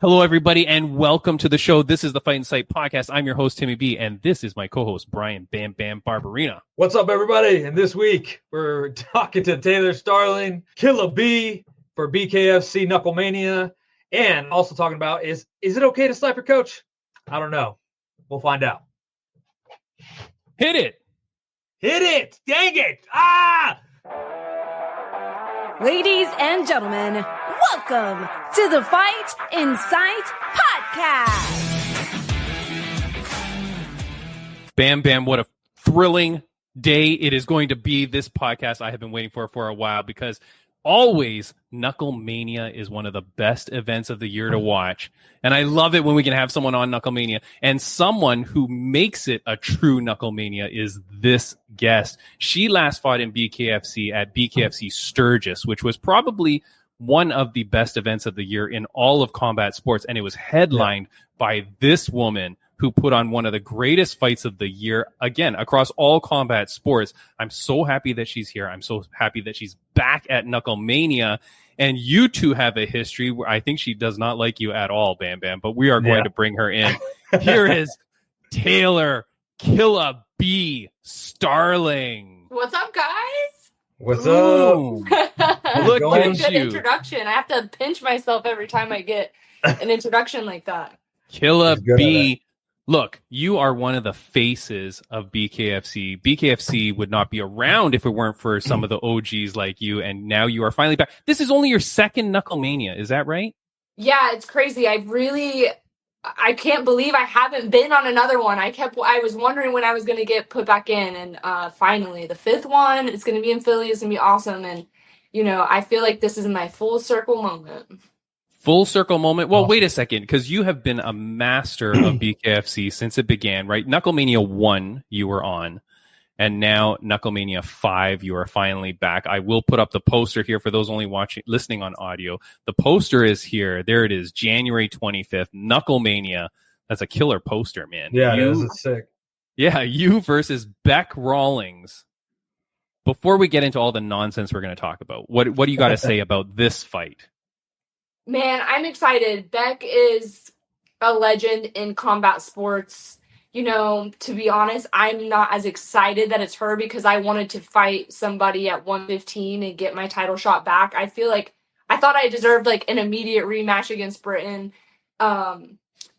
Hello, everybody, and welcome to the show. This is the Fight and Sight podcast. I'm your host, Timmy B, and this is my co-host, Brian BamBam Barberina. What's up, everybody? And this week, we're talking to Taylor Starling, Killa B for BKFC Knucklemania, and also talking about, is it okay to slap your coach? I don't know. We'll find out. Hit it! Hit it! Dang it! Ah! Ladies and gentlemen, welcome to the Fight in Sight podcast. Bam Bam, what a thrilling day it is going to be. This podcast I have been waiting for a while because always Knucklemania is one of the best events of the year to watch. And I love it when we can have someone on Knucklemania. And someone who makes it a true Knucklemania is this guest. She last fought in BKFC at BKFC Sturgis, which was probably one of the best events of the year in all of combat sports. And it was headlined by this woman who put on one of the greatest fights of the year, again, across all combat sports. I'm so happy that she's here. I'm so happy that she's back at Knucklemania. And you two have a history where I think she does not like you at all, Bam Bam, but we are going to bring her in. Here is Taylor Killa B Starling. What's up, guys? What's Ooh. up? Look What a at good you. Introduction. I have to pinch myself every time I get an introduction like that. Killa B. Look, you are one of the faces of BKFC. BKFC would not be around if it weren't for some of the OGs like you, and now you are finally back. This is only your second Knucklemania, is that right? Yeah, it's crazy. I can't believe I haven't been on another one. I was wondering when I was going to get put back in, and finally, the fifth one, it's going to be in Philly. It's going to be awesome, and, I feel like this is my full circle moment. Full circle moment. Well, wait a second, because you have been a master of BKFC since it began, right? Knucklemania 1 you were on, and now Knucklemania 5 you are finally back. I will put up the poster here for those only listening on audio. The poster is here. There it is, January 25th, Knucklemania. That's a killer poster, man. Yeah, it is. It's sick. Yeah, you versus Bec Rawlings. Before we get into all the nonsense we're going to talk about, what do you got to say about this fight? Man, I'm excited. Bec is a legend in combat sports. To be honest, I'm not as excited that it's her because I wanted to fight somebody at 115 and get my title shot back. I feel like I thought I deserved an immediate rematch against Britain.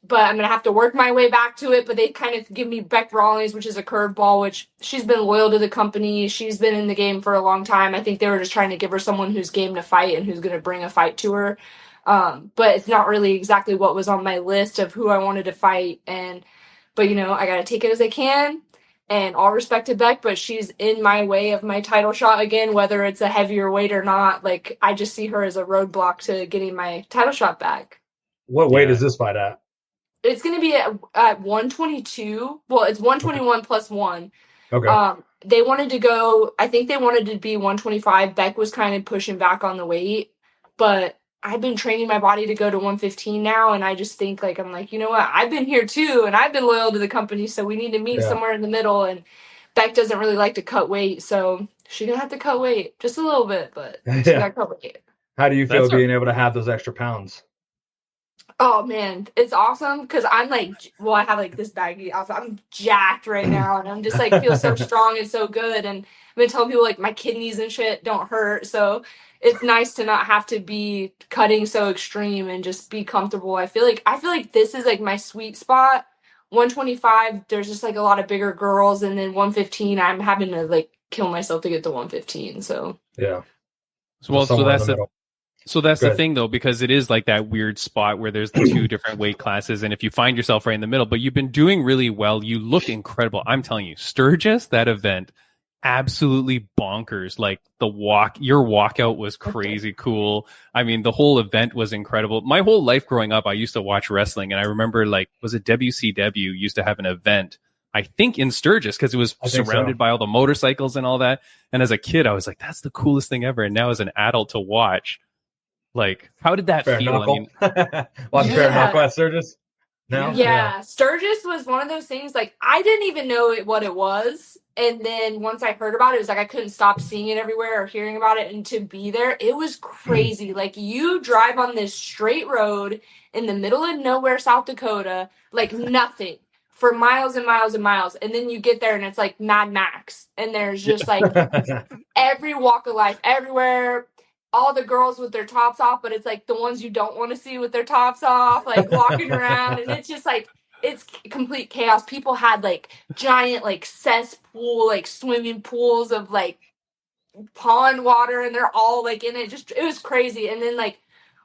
But I'm going to have to work my way back to it. But they kind of give me Bec Rawlings, which is a curveball, which she's been loyal to the company. She's been in the game for a long time. I think they were just trying to give her someone who's game to fight and who's going to bring a fight to her. But it's not really exactly what was on my list of who I wanted to fight. But I got to take it as I can, and all respect to Bec, but she's in my way of my title shot again, whether it's a heavier weight or not. I just see her as a roadblock to getting my title shot back. What weight is this fight at? It's going to be at 122. Well, it's 121 plus 1. Okay. They wanted to go, I think they wanted to be 125. Bec was kind of pushing back on the weight, but I've been training my body to go to 115 now, and I just think, I'm like, you know what? I've been here too, and I've been loyal to the company, so we need to meet somewhere in the middle, and Bec doesn't really like to cut weight, so she's going to have to cut weight just a little bit, but she's got to cut weight. How do you feel being able to have those extra pounds? Oh, man, it's awesome, because I'm I have, this baggy outfit. I'm jacked right now, and I'm just, feel so strong and so good, and I've been telling people, my kidneys and shit don't hurt, so it's nice to not have to be cutting so extreme and just be comfortable. I feel like this is my sweet spot. 125, there's just a lot of bigger girls, and then 115, I'm having to kill myself to get to 115. So yeah. So that's the thing though, because it is that weird spot where there's the two different weight classes, and if you find yourself right in the middle, but you've been doing really well, you look incredible. I'm telling you, Sturgis, that event, absolutely bonkers. Your walkout was crazy cool. I mean, the whole event was incredible. My whole life growing up, I used to watch wrestling, and I remember was it WCW used to have an event, I think in Sturgis, because it was surrounded by all the motorcycles and all that. And as a kid, I was like, that's the coolest thing ever. And now as an adult to watch, how did that feel? Knuckle. I mean, watch Fair Knuckle at Sturgis. No? Yeah, Sturgis was one of those things, like, I didn't even know what it was. And then once I heard about it, it was like I couldn't stop seeing it everywhere or hearing about it. And to be there, it was crazy. Like, you drive on this straight road in the middle of nowhere, South Dakota, like nothing for miles and miles and miles. And then you get there and it's like Mad Max. And there's just like every walk of life everywhere. All the girls with their tops off, but it's like the ones you don't want to see with their tops off, like walking around. And it's just like, it's complete chaos. People had like giant like cesspool, like swimming pools of like pond water, and they're all like in it. Just, it was crazy. And then like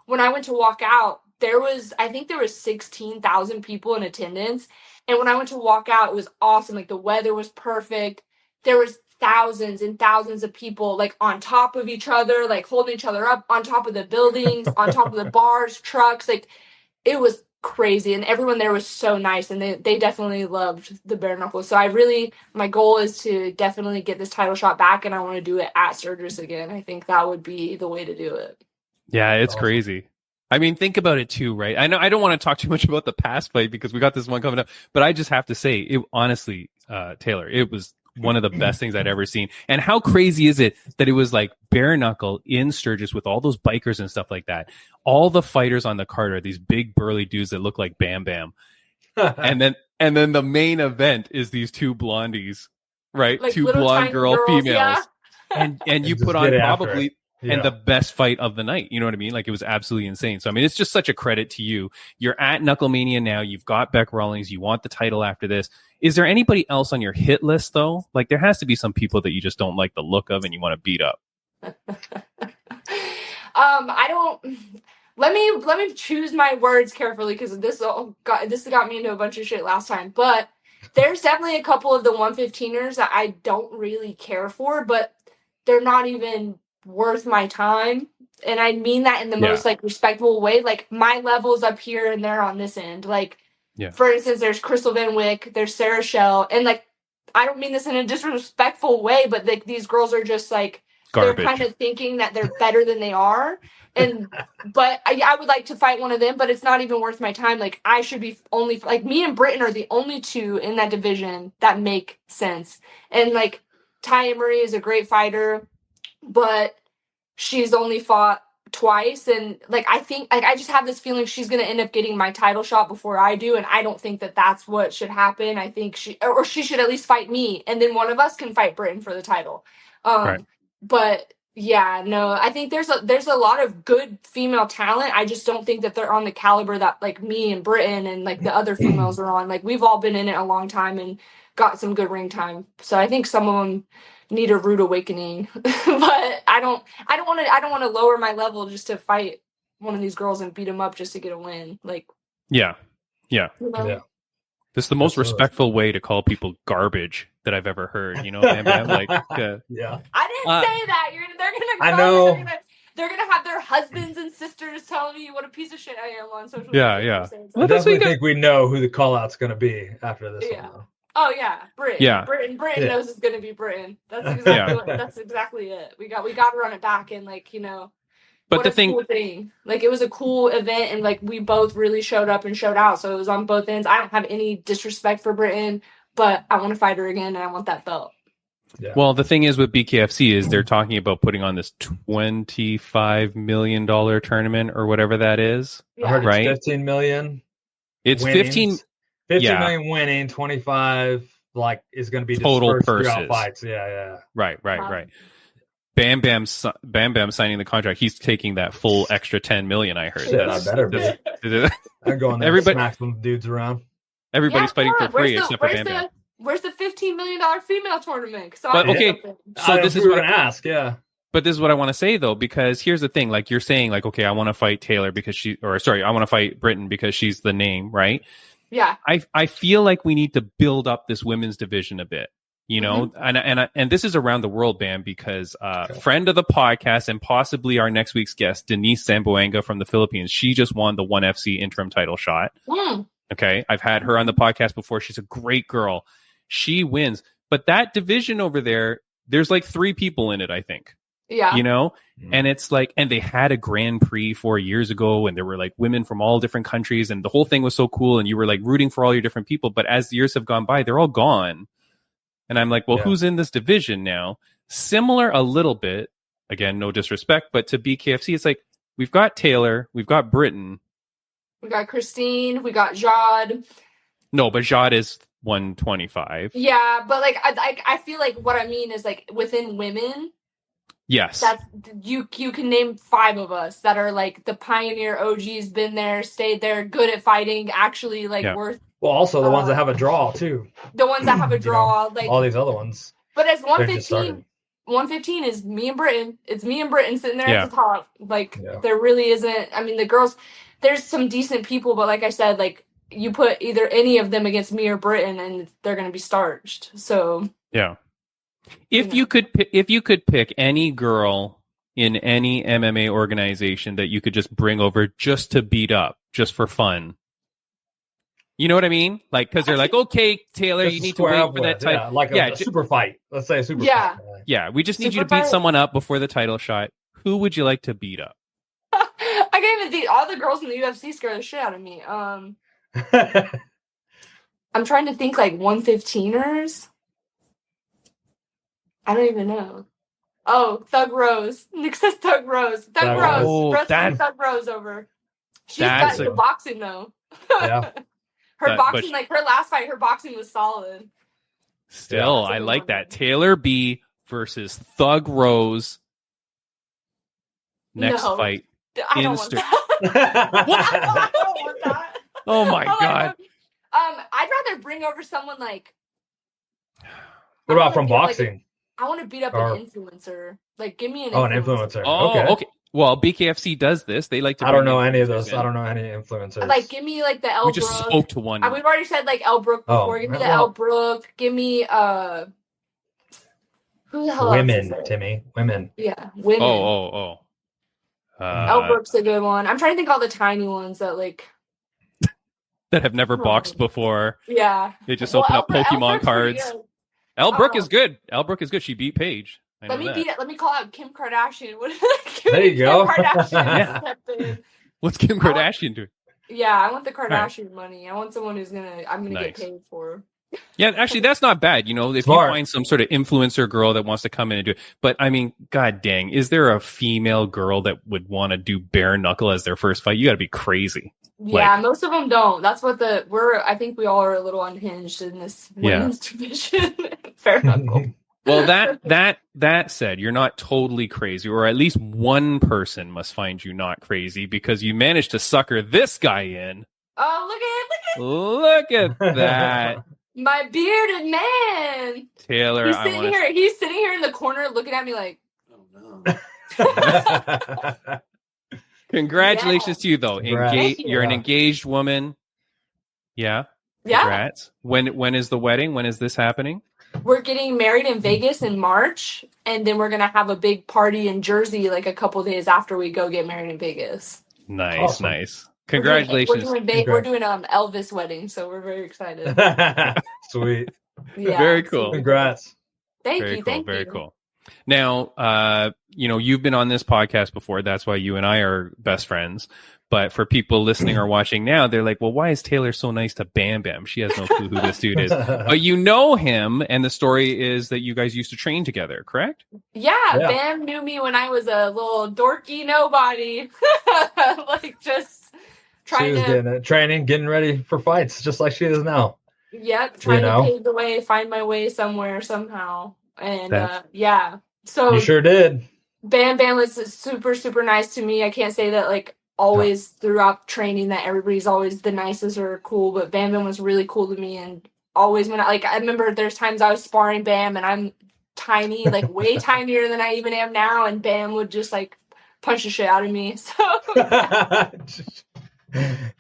when I went to walk out, I think there was 16,000 people in attendance. And when I went to walk out, it was awesome. Like, the weather was perfect. There was thousands and thousands of people like on top of each other, like holding each other up on top of the buildings, on top of the bars, trucks. Like, it was crazy. And everyone there was so nice. And they definitely loved the bare knuckles. So my goal is to definitely get this title shot back. And I want to do it at Sturgis again. I think that would be the way to do it. Yeah, it's crazy. I mean, think about it too, right? I know I don't want to talk too much about the past fight because we got this one coming up, but I just have to say, it honestly, Taylor, it was one of the best things I'd ever seen. And how crazy is it that it was like bare knuckle in Sturgis with all those bikers and stuff like that? All the fighters on the card are these big burly dudes that look like Bam Bam. and then the main event is these two blondies, right? Like two blonde girls, females. Yeah. And you put on probably and the best fight of the night. You know what I mean? Like, it was absolutely insane. So, I mean, it's just such a credit to you. You're at Knucklemania now. You've got Bec Rawlings. You want the title after this. Is there anybody else on your hit list, though? Like, there has to be some people that you just don't like the look of and you want to beat up. I don't. Let me choose my words carefully, because this got me into a bunch of shit last time. But there's definitely a couple of the 115ers that I don't really care for, but they're not even worth my time. And I mean that in the most like respectful way. Like, my level's up here and they're on this end. Like, for instance, there's Crystal Van Wyck, there's Sarah Shell, and like, I don't mean this in a disrespectful way, but like, these girls are just like garbage. They're kind of thinking that they're better than they are. And but I would like to fight one of them, but it's not even worth my time. Like, I should be only like, me and Britain are the only two in that division that make sense. And like, Ty Marie is a great fighter, but she's only fought twice. And like, I think, like, I just have this feeling she's going to end up getting my title shot before I do. And I don't think that that's what should happen. I think she should at least fight me. And then one of us can fight Britain for the title. Right. But yeah, no, I think there's a lot of good female talent. I just don't think that they're on the caliber that like me and Britain and like the other females are on. Like, we've all been in it a long time and got some good ring time. So I think some of them need a rude awakening. But I don't want to lower my level just to fight one of these girls and beat them up just to get a win. Like, yeah. You know? This is the most respectful way to call people garbage that I've ever heard. You know, Bam Bam, like, I didn't say that. They're gonna. I know. They're gonna have their husbands and sisters telling me what a piece of shit I am on social media. Yeah. I definitely think we know who the call out's gonna be after this one, though. Oh yeah, Britain. Yeah, Britain knows it's gonna be Britain. That's exactly that's exactly it. We got to run it back, and like, you know. But the cool thing, like, it was a cool event, and like, we both really showed up and showed out. So it was on both ends. I don't have any disrespect for Britain, but I want to fight her again, and I want that belt. Yeah. Well, the thing is with BKFC is they're talking about putting on this $25 million tournament or whatever that is. Yeah. I heard it's 15 million. It's winnings. 15 million winning, 25 like is going to be total purses. Fights. Yeah. Right. Bam Bam signing the contract. He's taking that full extra 10 million. I heard. I better be. I'm going there. Everybody, smack some dudes around. Everybody's fighting for free except for Bam Bam. Where's the $15 million female tournament? So this is what I ask. Yeah. But this is what I want to say though, because here's the thing. Like, you're saying, like, okay, I want to fight Taylor because I want to fight Britain because she's the name, right? Yeah. I feel like we need to build up this women's division a bit. You know, and this is around the world, Bam, because friend of the podcast and possibly our next week's guest, Denise Zamboanga from the Philippines, she just won the 1FC interim title shot. Okay, I've had her on the podcast before. She's a great girl. She wins. But that division over there, there's like 3 people in it, I think. Yeah. You know? And it's like, and they had a Grand Prix 4 years ago, and there were like women from all different countries, and the whole thing was so cool, and you were like rooting for all your different people. But as the years have gone by, they're all gone. And I'm like, well, who's in this division now? Similar a little bit, again, no disrespect, but to BKFC, it's like, we've got Taylor, we've got Britain. We got Christine, we got Jade. No, but Jade is 125. Yeah, but like I feel like what I mean is like within women, yes, that's you can name 5 of us that are like the pioneer OGs, been there, stayed there, good at fighting, actually like worth. Well, also the ones that have a draw too. The ones that have a draw, like all these other ones. But as 115 is me and Britain. It's me and Britain sitting there at the top. Like there really isn't. I mean, the girls. There's some decent people, but like I said, like you put either any of them against me or Britain, and they're going to be starched. So yeah. If you could pick any girl in any MMA organization that you could just bring over just to beat up, just for fun. You know what I mean? Like, because they're like, okay, Taylor, you need to wait for that title. Yeah, like a super fight. Let's say a super fight. Yeah, we just need you to beat someone up before the title shot. Who would you like to beat up? I can't even think. All the girls in the UFC scare the shit out of me. I'm trying to think like 115ers. I don't even know. Oh, Thug Rose. Nick says Thug Rose. Thug Rose. Oh, Wrestling Thug Rose over. She's got the boxing though. Yeah. Her boxing, like her last fight, her boxing was solid. Still, I like that. Taylor B versus Thug Rose. Next fight. I don't want that. I don't want that. Oh my god. I'd rather bring over someone like. What about from boxing? Like, I want to beat up an influencer. Like, give me an influencer. Oh, okay. Well, BKFC does this. They like to. I don't know any of those. I don't know any influencers. Like, give me like the Elle Brook. We just spoke to one. We've already said like Elle Brook before. Give me the Elle Brook. Give me who the hell? Women, Timmy. Women. Yeah, women. Oh. Elle Brook's a good one. I'm trying to think all the tiny ones that like that have never boxed before. Yeah. They just open up Pokemon cards. Elle Brook is good. Elle Brook is good. She beat Paige. Let me call out Kim Kardashian. There you go. Kim Kardashian. What's Kim Kardashian doing? Yeah, I want the Kardashian money. I want someone who's I'm gonna get paid for. Yeah, actually, that's not bad. You know, if you find some sort of influencer girl that wants to come in and do it. But I mean, god dang, is there a female girl that would want to do bare knuckle as their first fight? You got to be crazy. Yeah, most of them don't. That's what I think we all are a little unhinged in this women's division. Fair knuckle. Well, that said, you're not totally crazy, or at least one person must find you not crazy because you managed to sucker this guy in. Oh, look at that. My bearded man. Taylor, he's sitting here in the corner looking at me like, oh no. Congratulations to you though. You're an engaged woman. Yeah. Congrats. When is the wedding? When is this happening? We're getting married in Vegas in March, and then we're gonna have a big party in Jersey like a couple days after we go get married in Vegas. Nice, awesome. Nice. Congratulations. We're doing Elvis wedding, so we're very excited. Sweet. Yeah. Very cool. Congrats. Thank you. Very cool. Now, you've been on this podcast before. That's why you and I are best friends. But for people listening or watching now, they're like, well, why is Taylor so nice to Bam Bam? She has no clue who this dude is. But you know him, and the story is that you guys used to train together, correct? Yeah. Bam knew me when I was a little dorky nobody. Like, just trying getting ready for fights, just like she is now. Yep, trying to pave the way, find my way somewhere, somehow. And, So you sure did. Bam Bam was super, super nice to me. I can't say that, like, always throughout training that everybody's always the nicest or cool, but Bam Bam was really cool to me. And always when I remember there's times I was sparring Bam and I'm tiny, like way tinier than I even am now, and Bam would just like punch the shit out of me. So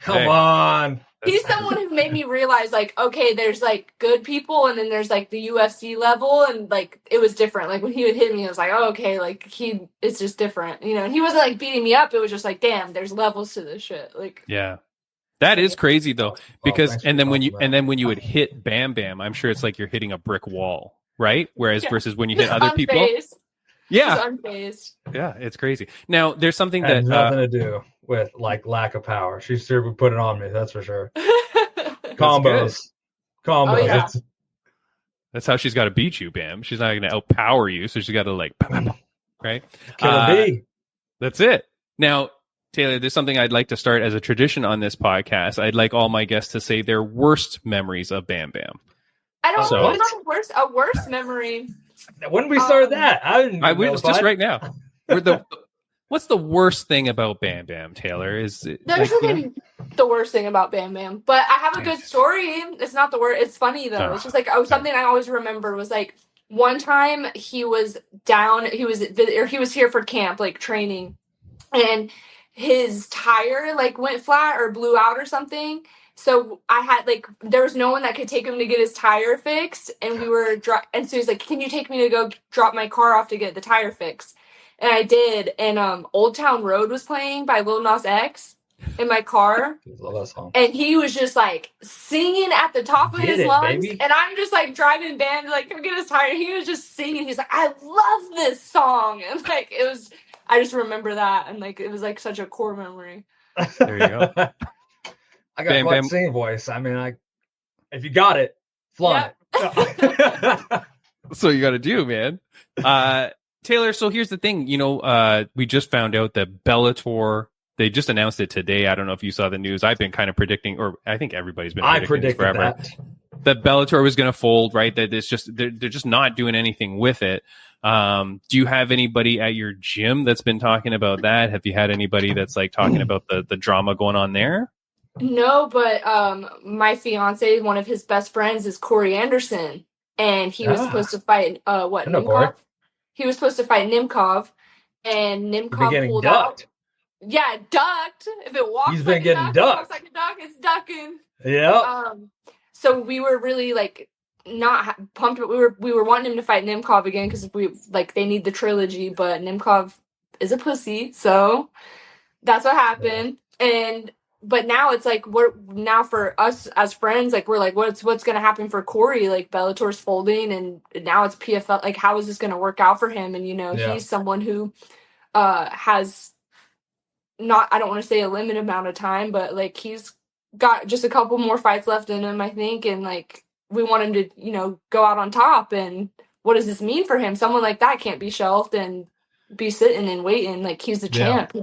come on. He's someone who made me realize, like, okay, there's like good people, and then there's like the UFC level, and like it was different. Like when he would hit me, I was like, oh, okay, like it's just different, you know. And he wasn't like beating me up; it was just like, damn, there's levels to this shit. Like, yeah, that is crazy though, because and then when you would hit Bam Bam, I'm sure it's like you're hitting a brick wall, right? Whereas versus when you hit other people, Yeah. She's unfazed. Yeah, it's crazy. Now, there's something Had that nothing to do with like lack of power. She sure would put it on me. That's for sure. good. Combos. Oh, yeah. It's- that's how she's got to beat you, Bam. She's not going to outpower you, so she's got to like, right? Killa B. That's it. Now, Taylor, there's something I'd like to start as a tradition on this podcast. I'd like all my guests to say their worst memories of Bam Bam. I don't So- know. It's not a worst memory. When we started that, We was just right now. What's the worst thing about Bam Bam, Taylor? Is it, There's nothing the worst thing about Bam Bam, but I have a good story. It's not the worst. It's funny though. It's just like something I always remember was like one time he was down. He was here for camp, like training, and his tire like went flat or blew out or something. So I had like there was no one that could take him to get his tire fixed, and we were and so he's like, "Can you take me to go drop my car off to get the tire fixed?" And I did, and Old Town Road was playing by Lil Nas X in my car, Love that song. and he was just like singing at the top of his lungs, baby. and I'm just like driving Bam to like come get his tire. He was just singing. He's like, "I love this song," and like it was. I just remember that, and like it was like such a core memory. There you go. I got Bam, quite Bam. a singing voice. I mean, if you got it, flaunt it. So you got to do, man. Taylor, so here's the thing. We just found out that Bellator, they just announced it today. I don't know if you saw the news. I've been kind of predicting, or I think everybody's been I predicting predicted forever. That Bellator was going to fold, right? That it's just they're just not doing anything with it. Do you have anybody at your gym that's been talking about that? Have you had anybody that's like talking about the drama going on there? No, but my fiance, one of his best friends, is Corey Anderson, and he was supposed to fight I know Corey. Nimkov. He was supposed to fight Nimkov, and You've been Nimkov getting pulled ducked. out. Yeah, ducked. If it walks, He's been like getting a duck, ducked. It walks like a duck, it's ducking. Yeah. So we were really like not pumped. But we were wanting him to fight Nimkov again because they need the trilogy, but Nimkov is a pussy, so that's what happened. But now it's like now for us as friends, like we're like, what's gonna happen for Corey? Like Bellator's folding, and now it's PFL. Like, how is this gonna work out for him? And he's someone who has not, I don't want to say a limited amount of time, but like he's got just a couple more fights left in him, I think, and like we want him to go out on top. And what does this mean for him? Someone like that can't be shelved and be sitting and waiting. Like, he's the champ.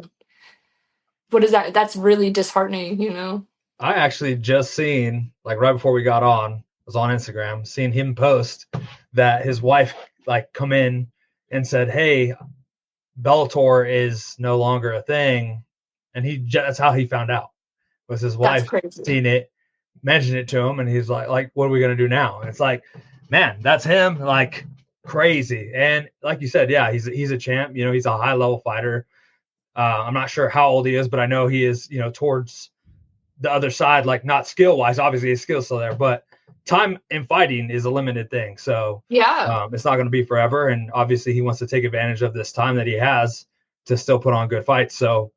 What is that? That's really disheartening, I actually just seen, like right before we got on, was on Instagram, seeing him post that his wife like come in and said, "Hey, Bellator is no longer a thing," and that's how he found out. Was his wife seen it, mentioned it to him, and he's like, "What are we gonna do now?" And it's like, man, that's him, like crazy. And like you said, yeah, he's a champ. He's a high level fighter. I'm not sure how old he is, but I know he is, towards the other side, like not skill wise. Obviously, his skill's still there, but time in fighting is a limited thing. So it's not going to be forever. And obviously, he wants to take advantage of this time that he has to still put on good fights. So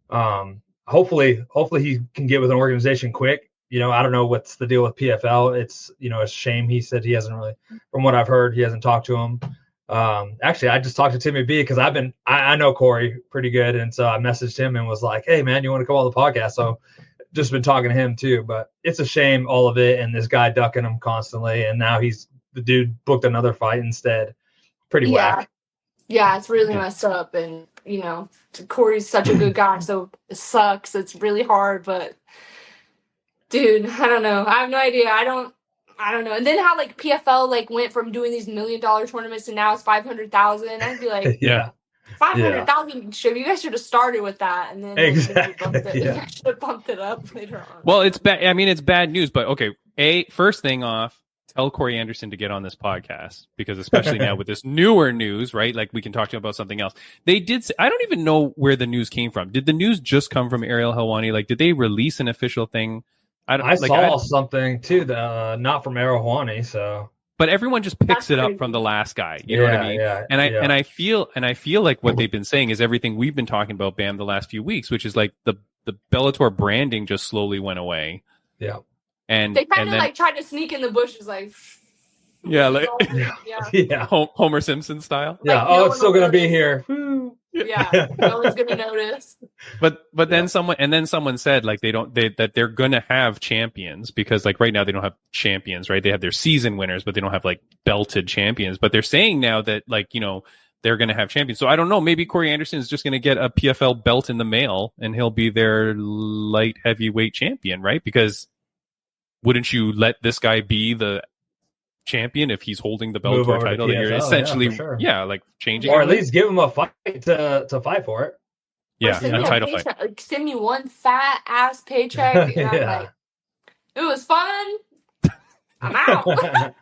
hopefully he can get with an organization quick. I don't know what's the deal with PFL. It's a shame. He said he hasn't really, from what I've heard, he hasn't talked to him. Actually, I just talked to Timmy B because I know Corey pretty good, and so I messaged him and was like, "Hey man, you want to come on the podcast?" So just been talking to him too, but it's a shame, all of it, and this guy ducking him constantly, and now the dude booked another fight instead. Pretty whack. Yeah, it's really messed up, and Corey's such a good guy, so it sucks. It's really hard, but dude, I don't know. I have no idea. I don't know. And then how like PFL like went from doing these $1 million tournaments to now it's 500,000. I'd be like, yeah, 500,000. You guys should have started with that, and then exactly. You guys should have bumped it up later on. Well, it's bad. I mean, it's bad news, but okay. First thing off, tell Corey Anderson to get on this podcast, because especially now with this newer news, right? Like, we can talk to him about something else. They did say, I don't even know where the news came from. Did the news just come from Ariel Helwani? Like, did they release an official thing? I saw something too, not from Ariel Helwani, so. But everyone just picks it up from the last guy. You know what I mean? Yeah, and I feel like what they've been saying is everything we've been talking about, Bam, the last few weeks, which is like the Bellator branding just slowly went away. Yeah. And they kind of like tried to sneak in the bushes, like. Yeah, like Yeah. Homer Simpson style. Yeah. Like, Oh, no it's one still will gonna be notice. here. Yeah, no one's gonna notice. But then someone said like that they're gonna have champions because like right now they don't have champions, right? They have their season winners, but they don't have like belted champions. But they're saying now that like, you know, they're gonna have champions. So I don't know, maybe Corey Anderson is just gonna get a PFL belt in the mail and he'll be their light heavyweight champion, right? Because wouldn't you let this guy be the champion if he's holding the Move Bellator over to title that you're PFL, essentially for sure. like changing Or it at with? least give him a fight to fight for it. Yeah, Send a me title paycheck. fight. Like, send me one fat ass paycheck, and I'm Yeah. like, it was fun. I'm out.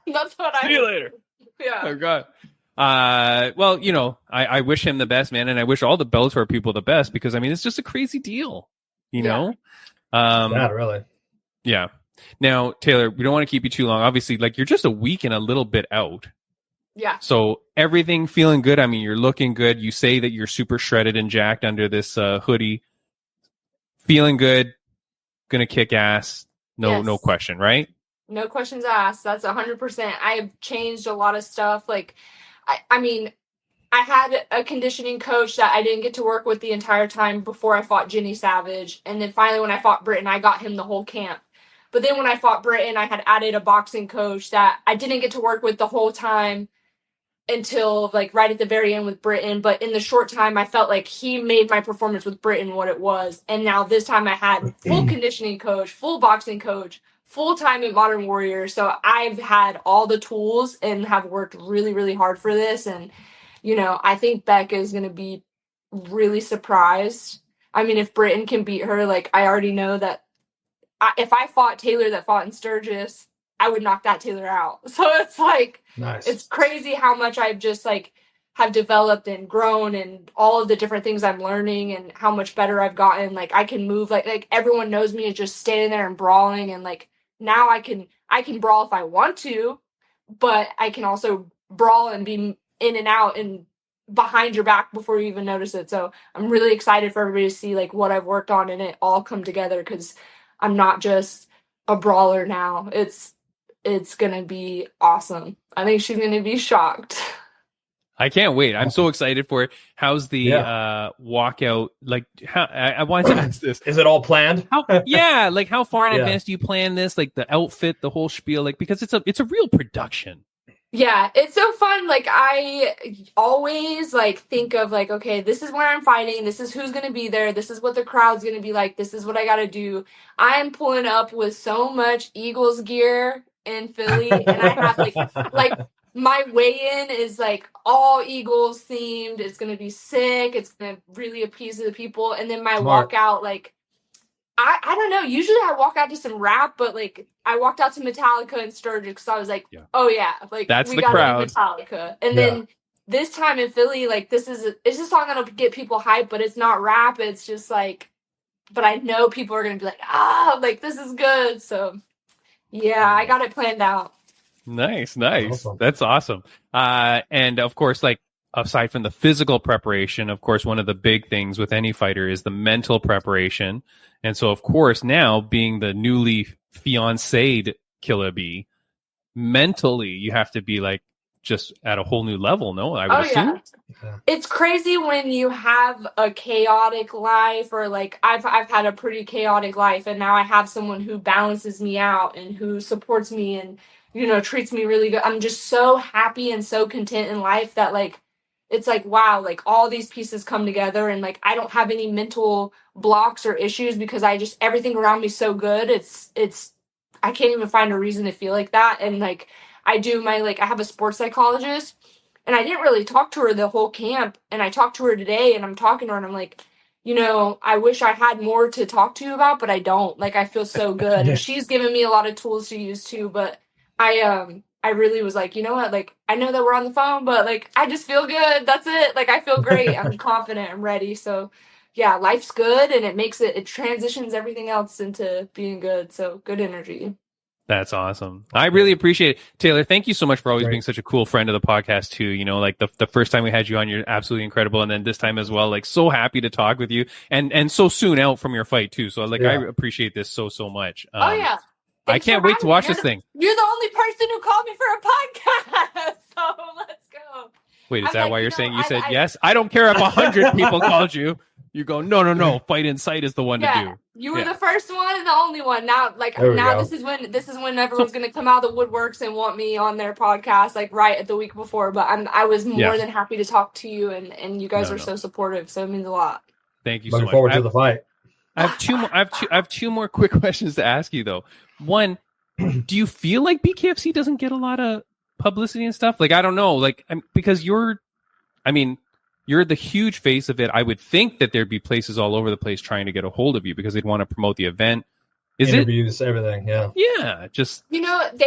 That's what I See you later. Yeah. Oh God. Well, you know, I wish him the best, man, and I wish all the Bellator people the best because I mean it's just a crazy deal, you know. Not really. Yeah. Now, Taylor, we don't want to keep you too long. Obviously, like you're just a week and a little bit out. Yeah. So everything feeling good. I mean, you're looking good. You say that you're super shredded and jacked under this hoodie. Feeling good. Gonna kick ass. No question, right? No questions asked. That's 100%. I've changed a lot of stuff. Like, I mean, I had a conditioning coach that I didn't get to work with the entire time before I fought Jenny Savage. And then finally when I fought Britain, I got him the whole camp. But then when I fought Britain, I had added a boxing coach that I didn't get to work with the whole time until like right at the very end with Britain. But in the short time, I felt like he made my performance with Britain what it was. And now this time I had full conditioning coach, full boxing coach, full time at Modern Warrior. So I've had all the tools and have worked really, really hard for this. And, you know, I think Bec is going to be really surprised. I mean, if Britain can beat her, like I already know that if I fought Taylor that fought in Sturgis, I would knock that Taylor out. So it's like, Nice. It's crazy how much I've just like have developed and grown and all of the different things I'm learning and how much better I've gotten. Like I can move, like everyone knows me as just standing there and brawling. And like now I can brawl if I want to, but I can also brawl and be in and out and behind your back before you even notice it. So I'm really excited for everybody to see like what I've worked on and it all come together because I'm not just a brawler now. It's going to be awesome. I think she's going to be shocked. I can't wait. I'm so excited for it. How's the walkout? Like, how, I wanted to ask this. Is it all planned? Like how far in advance do you plan this? Like the outfit, the whole spiel, like because it's a real production. Yeah, it's so fun. Like I always like think of like, okay, this is where I'm fighting. This is who's going to be there. This is what the crowd's going to be like. This is what I got to do. I'm pulling up with so much Eagles gear in Philly, and I have like my weigh-in is like all Eagles themed. It's going to be sick. It's going to really appease the people. And then my walkout, like I don't know. Usually I walk out to some rap, but like I walked out to Metallica and Sturgis because I was like, oh yeah, like that's we the got crowd. Metallica. And then this time in Philly, like it's a song that'll get people hyped, but it's not rap. It's just like, but I know people are gonna be like, like this is good. So yeah, I got it planned out. Nice. Awesome. That's awesome. And of course, like aside from the physical preparation, of course, one of the big things with any fighter is the mental preparation. And so, of course, now being the newly fiancéed Killa B, mentally you have to be like just at a whole new level. No, I would assume. Yeah. It's crazy when you have a chaotic life, or like I've had a pretty chaotic life, and now I have someone who balances me out and who supports me and treats me really good. I'm just so happy and so content in life that like it's like, wow, like all these pieces come together and like I don't have any mental blocks or issues because everything around me is so good. It's I can't even find a reason to feel like that. And like I have a sports psychologist, and I didn't really talk to her the whole camp, and I talked to her today, and I'm talking to her and I'm like, I wish I had more to talk to you about, but I don't. Like I feel so good. And she's given me a lot of tools to use too, but I really was like, you know what? Like, I know that we're on the phone, but like, I just feel good. That's it. Like, I feel great. I'm confident. I'm ready. So yeah, life's good. And it transitions everything else into being good. So good energy. That's awesome. I really appreciate it. Taylor, thank you so much for always being such a cool friend of the podcast too. Like the first time we had you on, you're absolutely incredible. And then this time as well, like so happy to talk with you and so soon out from your fight too. So like, I appreciate this so much. I can't wait to watch this thing. You're the only person who called me for a podcast, so let's go. Wait, is that why you're saying you said yes? I don't care if 100 people called you. You go, no. Fight Insight is the one to do. You were the first one and the only one. Now, this is when everyone's going to come out of the woodworks and want me on their podcast, like right at the week before. But I was more than happy to talk to you, and you guys are so supportive, so it means a lot. Thank you so much. Looking forward to the fight. I have two more. I have two more quick questions to ask you though. One, do you feel like BKFC doesn't get a lot of publicity and stuff? Like I don't know, because you're the huge face of it. I would think that there'd be places all over the place trying to get a hold of you because they'd want to promote the event. Interviews, everything, yeah. Yeah, just... they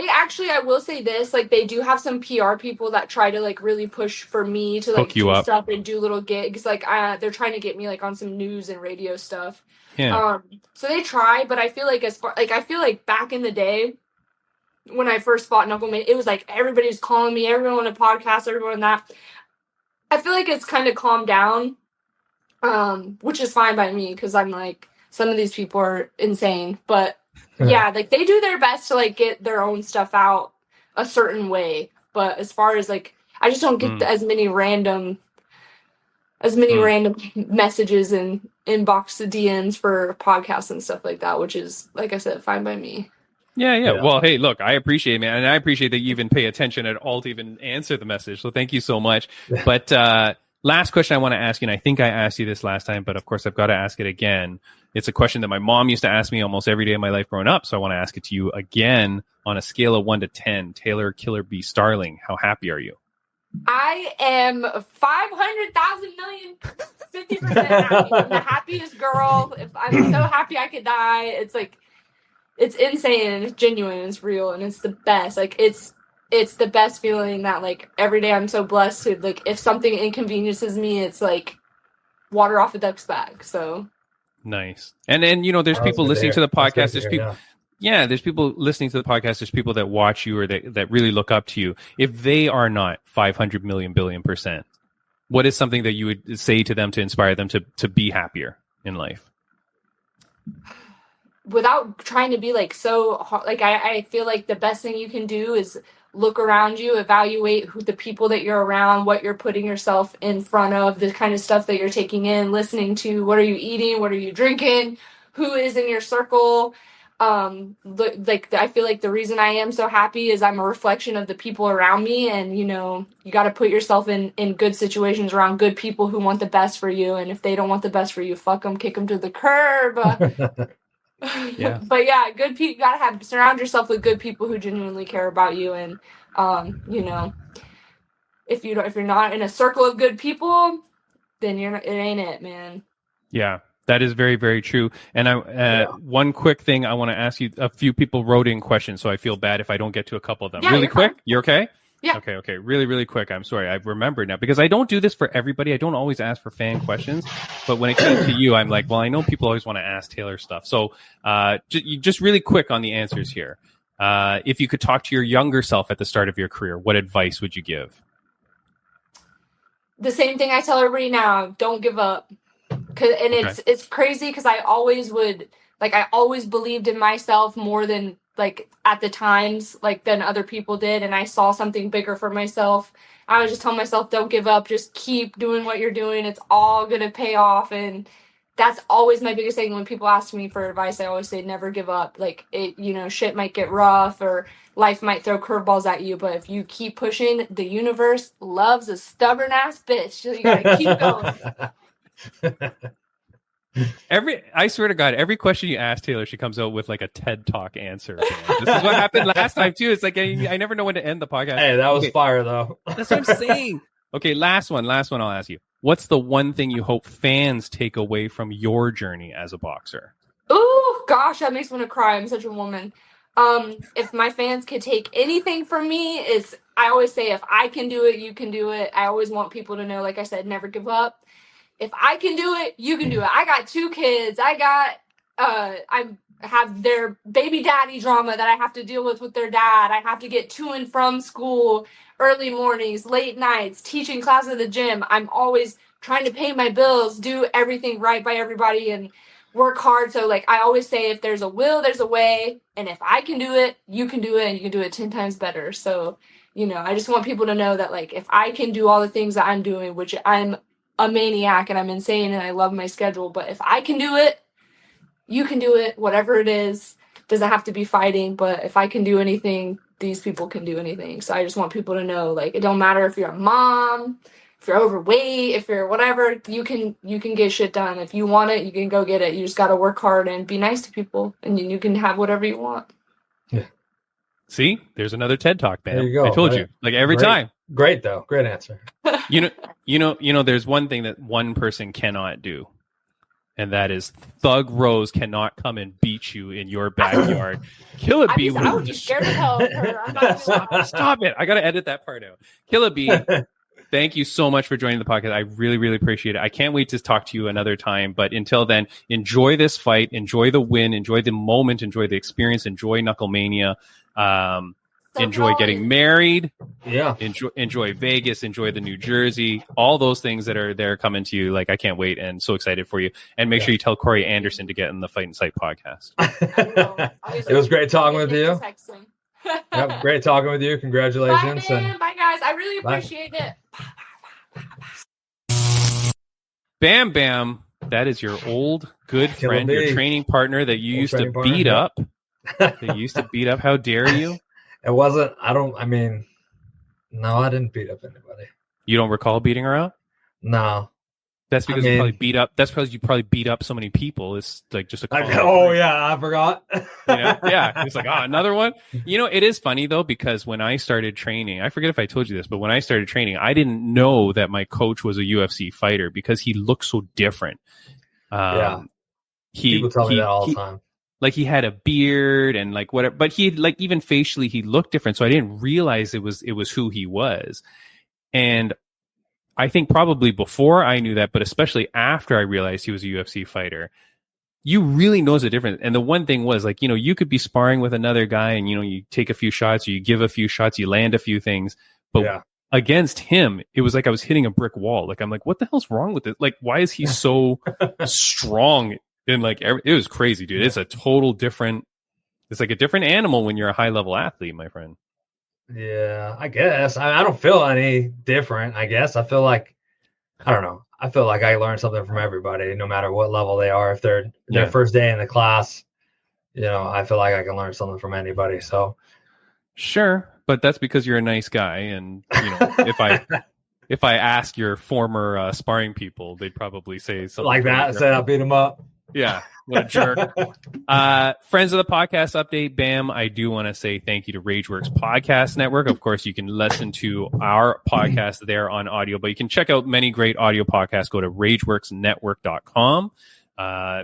actually, I will say this, like, they do have some PR people that try to, like, really push for me to, like, do stuff and do little gigs. Like, they're trying to get me, like, on some news and radio stuff. Yeah. So they try, but I feel like back in the day, when I first fought Knucklemania, it was, like, everybody was calling me, everyone on a podcast, everyone on that. I feel like it's kind of calmed down, which is fine by me, because I'm, like... Some of these people are insane, but yeah, like they do their best to like get their own stuff out a certain way. But as far as like, I just don't get as many random messages and inbox DMs for podcasts and stuff like that, which is, like I said, fine by me. Yeah. Well, hey, look, I appreciate it, man. And I appreciate that you even pay attention at all to even answer the message. So thank you so much. But last question I want to ask you, and I think I asked you this last time, but of course I've got to ask it again. It's a question that my mom used to ask me almost every day of my life growing up. So I want to ask it to you again on a scale of 1 to 10. Taylor Killer B Starling, how happy are you? I am 500,000 million, 50% happy. I'm the happiest girl. If I'm so happy I could die. It's like, it's insane and it's genuine and it's real and it's the best. Like it's the best feeling that like every day I'm so blessed to like, if something inconveniences me, it's like water off a duck's back. So. Nice. And then, there's people listening to the podcast. There's people, there's people listening to the podcast. There's people that watch you or that really look up to you. If they are not 500 million billion%, what is something that you would say to them to inspire them to be happier in life? Without trying to be like so hard, like I feel like the best thing you can do is look around you, evaluate the people that you're around, what you're putting yourself in front of, the kind of stuff that you're taking in, listening to, what are you eating, what are you drinking, who is in your circle. I feel like the reason I am so happy is I'm a reflection of the people around me, and you got to put yourself in good situations around good people who want the best for you, and if they don't want the best for you, fuck them, kick them to the curb. Yeah. But yeah, good people. You gotta surround yourself with good people who genuinely care about you, and if you're not in a circle of good people, then it ain't it, man. Yeah, that is very, very true. And one quick thing I want to ask you: a few people wrote in questions, so I feel bad if I don't get to a couple of them. Really quick, fine. You okay? Yeah. Okay. Really, really quick. I'm sorry. I've remembered now because I don't do this for everybody. I don't always ask for fan questions, but when it came to you, I'm like, well, I know people always want to ask Taylor stuff. So, just really quick on the answers here. If you could talk to your younger self at the start of your career, what advice would you give? The same thing I tell everybody now. Don't give up. It's crazy because I always believed in myself more than like at the times like than other people did, and I saw something bigger for myself. I was just telling myself, don't give up, just keep doing what you're doing, it's all gonna pay off. And that's always my biggest thing. When people ask me for advice, I always say never give up. Like shit might get rough or life might throw curveballs at you, but if you keep pushing, the universe loves a stubborn ass bitch, so you gotta keep going. I swear to God, every question you ask Taylor, she comes out with like a TED Talk answer. This is what happened last time too. It's like I never know when to end the podcast. Hey, that was fire though. That's what I'm saying. Okay, last one I'll ask you. What's the one thing you hope fans take away from your journey as a boxer? Oh gosh, that makes me want to cry. I'm such a woman. If my fans could take anything from me, is I always say, if I can do it, you can do it. I always want people to know, like I said, never give up. If I can do it, you can do it. I got 2 kids. I have their baby daddy drama that I have to deal with their dad. I have to get to and from school, early mornings, late nights, teaching class at the gym. I'm always trying to pay my bills, do everything right by everybody. And work hard. So like I always say, if there's a will, there's a way. And if I can do it, you can do it, and you can do it 10 times better. So, you know, I just want people to know that like if I can do all the things that I'm doing, which I'm a maniac and I'm insane and I love my schedule, but if I can do it, you can do it, whatever it is. Doesn't have to be fighting, but if I can do anything, these people can do anything. So I just want people to know, like, it don't matter if you're a mom, if you're overweight, if you're whatever, you can get shit done. If you want it, you can go get it. You just got to work hard and be nice to people, and you can have whatever you want. Yeah. See, there's another TED Talk, man. There you go. I told you, like every time. Great though. Great answer. You know, there's one thing that one person cannot do, and that is Thug Rose cannot come and beat you in your backyard. Killa B I would be scared of hell of her. I'm not Stop it. I got to edit that part out. Killa B, thank you so much for joining the podcast. I really, really appreciate it. I can't wait to talk to you another time. But until then, enjoy this fight. Enjoy the win. Enjoy the moment. Enjoy the experience. Enjoy Knucklemania. Enjoy getting married. Yeah. Enjoy Vegas. Enjoy the New Jersey. All those things that are there coming to you. Like, I can't wait and so excited for you. And make sure you tell Corey Anderson to get in the Fight and Sight podcast. It was great talking with you. Yep, great talking with you. Congratulations. Bye, man. Bye, guys. I really appreciate it. Bam Bam, that is your old good friend, your training partner that you used to beat up. That you used to beat up. How dare you? It wasn't. No, I didn't beat up anybody. You don't recall beating her up? No. That's because you probably beat up. That's because you probably beat up so many people. It's like just a. I forgot. Yeah. It's like, another one. You know, it is funny though, because when I started training, I forget if I told you this, but when I started training, I didn't know that my coach was a UFC fighter because he looked so different. People tell me that all the time. Like he had a beard and like whatever, but he like even facially he looked different. So I didn't realize it was who he was. And I think probably before I knew that, but especially after I realized he was a UFC fighter, you really knows the difference. And the one thing was like, you know, you could be sparring with another guy and, you know, you take a few shots or you give a few shots, you land a few things, but against him, it was like I was hitting a brick wall. Like, I'm like, what the hell's wrong with it? Like, why is he so strong? And like, it was crazy, dude. It's a total different, it's like a different animal when you're a high level athlete, my friend. Yeah, I guess. I don't feel any different, I guess. I feel like, I don't know. I feel like I learn something from everybody, no matter what level they are. If they're their first day in the class, you know, I feel like I can learn something from anybody. So, sure. But that's because you're a nice guy. And, you know, if I ask your former sparring people, they'd probably say something like that. Say I beat him up. Yeah, what a jerk. Friends of the podcast update, Bam, I do want to say thank you to Rageworks Podcast Network. Of course, you can listen to our podcast there on audio, but you can check out many great audio podcasts. Go to rageworksnetwork.com.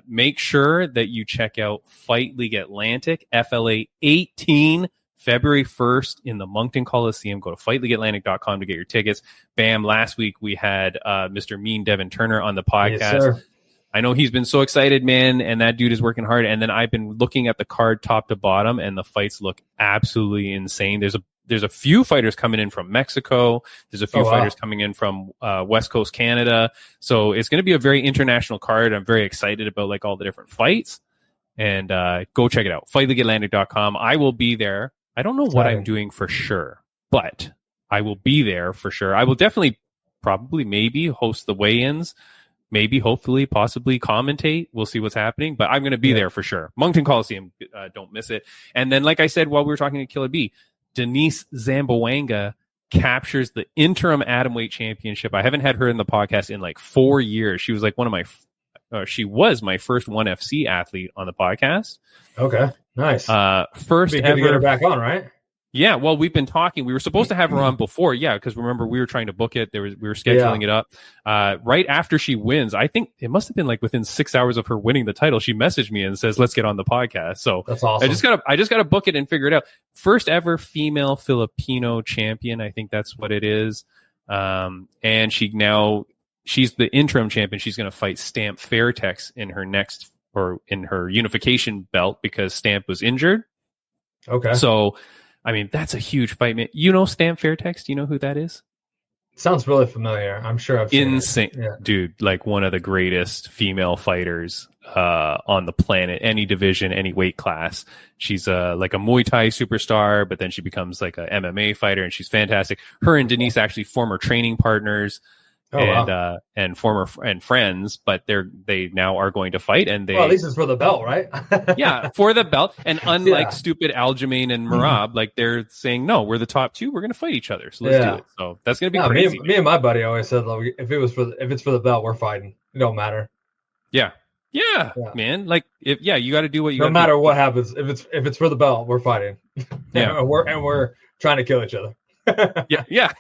Make sure that you check out Fight League Atlantic, FLA 18, February 1st in the Moncton Coliseum. Go to fightleagueatlantic.com to get your tickets. Bam, last week we had Mr. Mean Devin Turner on the podcast. Yes, sir. I know he's been so excited, man, and that dude is working hard. And then I've been looking at the card top to bottom, and the fights look absolutely insane. There's a few fighters coming in from Mexico. There's a few fighters coming in from West Coast Canada. So it's going to be a very international card. I'm very excited about like all the different fights. And go check it out. FightLeagueAtlantic.com. I will be there. I don't know what I'm doing for sure, but I will be there for sure. I will definitely, probably, maybe host the weigh-ins. Maybe, hopefully, possibly commentate. We'll see what's happening, but I'm going to be there for sure. Moncton Coliseum, don't miss it. And then, like I said, while we were talking to Killa B, Denise Zamboanga captures the interim atomweight championship. I haven't had her in the podcast in like 4 years. She was like she was my first 1FC athlete on the podcast. Okay, nice. First ever to get her back on, right? Yeah, well, we've been talking. We were supposed to have her on before, because remember we were trying to book it. We were scheduling it up. Right after she wins, I think it must have been like within 6 hours of her winning the title. She messaged me and says, "Let's get on the podcast." So that's awesome. I just gotta book it and figure it out. First ever female Filipino champion, I think that's what it is. And she's the interim champion. She's going to fight Stamp Fairtex in her unification belt because Stamp was injured. Okay. So, I mean, that's a huge fight, man. You know Stamp Fairtex? Do you know who that is? Sounds really familiar. I'm sure I've seen Insane, it. Yeah. dude. Like one of the greatest female fighters on the planet, any division, any weight class. She's like a Muay Thai superstar, but then she becomes like a MMA fighter, and she's fantastic. Her and Denise actually former training partners. Wow. And former and friends, but they now are going to fight, and they Well, at least it's for the belt, right? yeah, for the belt. And unlike stupid Aljamain and Merab, like they're saying, no, we're the top two, we're going to fight each other, so let's do it. So that's going to be crazy. Me and my buddy always said, like, if it's for the belt, we're fighting. It don't matter. Yeah, man. Like you got to do what you. No matter what happens, if it's for the belt, we're fighting. Yeah, and we're trying to kill each other. yeah.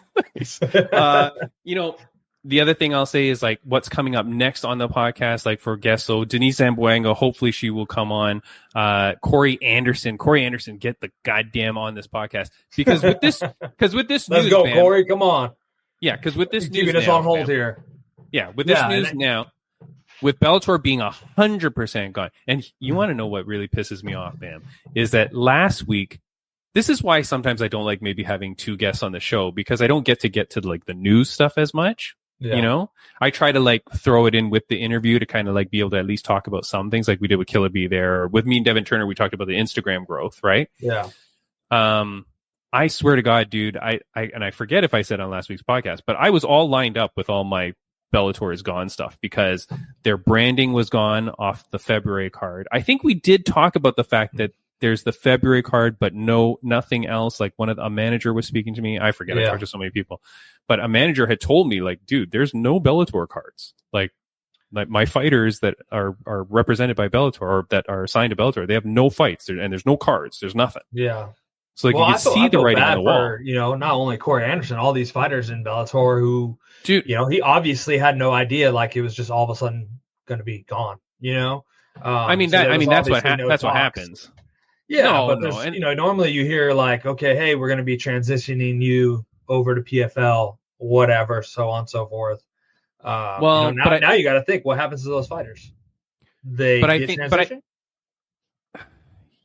The other thing I'll say is like what's coming up next on the podcast, like for guests. So Denise Zamboanga, hopefully she will come on. Corey Anderson, get the goddamn on this podcast because with this Let's news, go, man, Corey, come on. Yeah, because with this news, keeping us on hold here. Yeah, with this news now, with Bellator being 100% gone, and you want to know what really pisses me off, man, is that last week. This is why sometimes I don't like maybe having two guests on the show because I don't get to like the news stuff as much. Yeah. You know, I try to like throw it in with the interview to kind of like be able to at least talk about some things like we did with Killa B there. Or with me and Devin Turner, we talked about the Instagram growth, right? Yeah. I swear to God, dude, I forget if I said on last week's podcast, but I was all lined up with all my Bellator is gone stuff because their branding was gone off the February card. I think we did talk about the fact that there's the February card, but nothing else. Like a manager was speaking to me. I forget. I talked to so many people, but a manager had told me like, dude, there's no Bellator cards. Like my fighters that are represented by Bellator or that are assigned to Bellator, they have no fights and there's no cards. There's nothing. Yeah. So like you can see the writing on the wall. Not only Corey Anderson, all these fighters in Bellator who, dude, he obviously had no idea. Like it was just all of a sudden going to be gone. That's what happens. Yeah, normally you hear like, okay, hey, we're going to be transitioning you over to PFL, whatever, so on and so forth. Now you got to think, what happens to those fighters?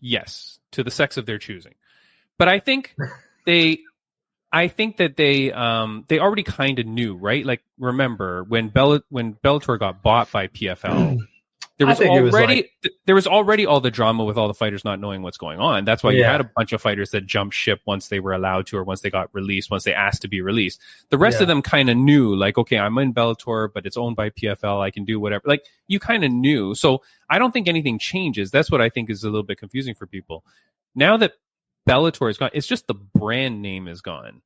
Yes, to the sex of their choosing. But I think they already kind of knew, right? Like, remember when Bellator got bought by PFL. There was already all the drama with all the fighters not knowing what's going on. That's why you had a bunch of fighters that jumped ship once they were allowed to, or once they got released, once they asked to be released. The rest of them kind of knew, like, okay, I'm in Bellator, but it's owned by PFL. I can do whatever. Like, you kind of knew. So I don't think anything changes. That's what I think is a little bit confusing for people. Now that Bellator is gone, it's just the brand name is gone.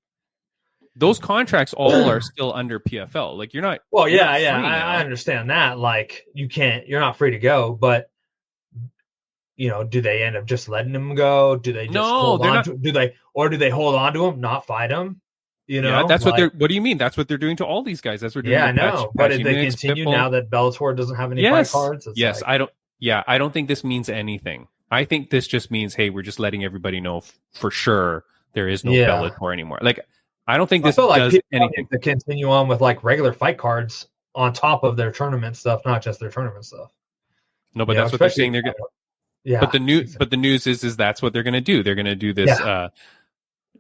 Those contracts all are still under PFL. Like you're not. Well, I understand that. Like you're not free to go. But do they end up just letting him go? Do they just hold on? Do they hold on to him, not fight him? That's what they're. What do you mean? That's what they're doing to all these guys. That's what they're doing. Yeah, I know. But if they continue now that Bellator doesn't have any fight cards, I don't. Yeah, I don't think this means anything. I think this just means, hey, we're just letting everybody know for sure there is no Bellator anymore. Like. I don't think this does anything to continue on with like regular fight cards on top of their tournament stuff, not just their tournament stuff. No, but that's what they're saying. They're going. Yeah. But the news is that's what they're going to do. They're going to do this.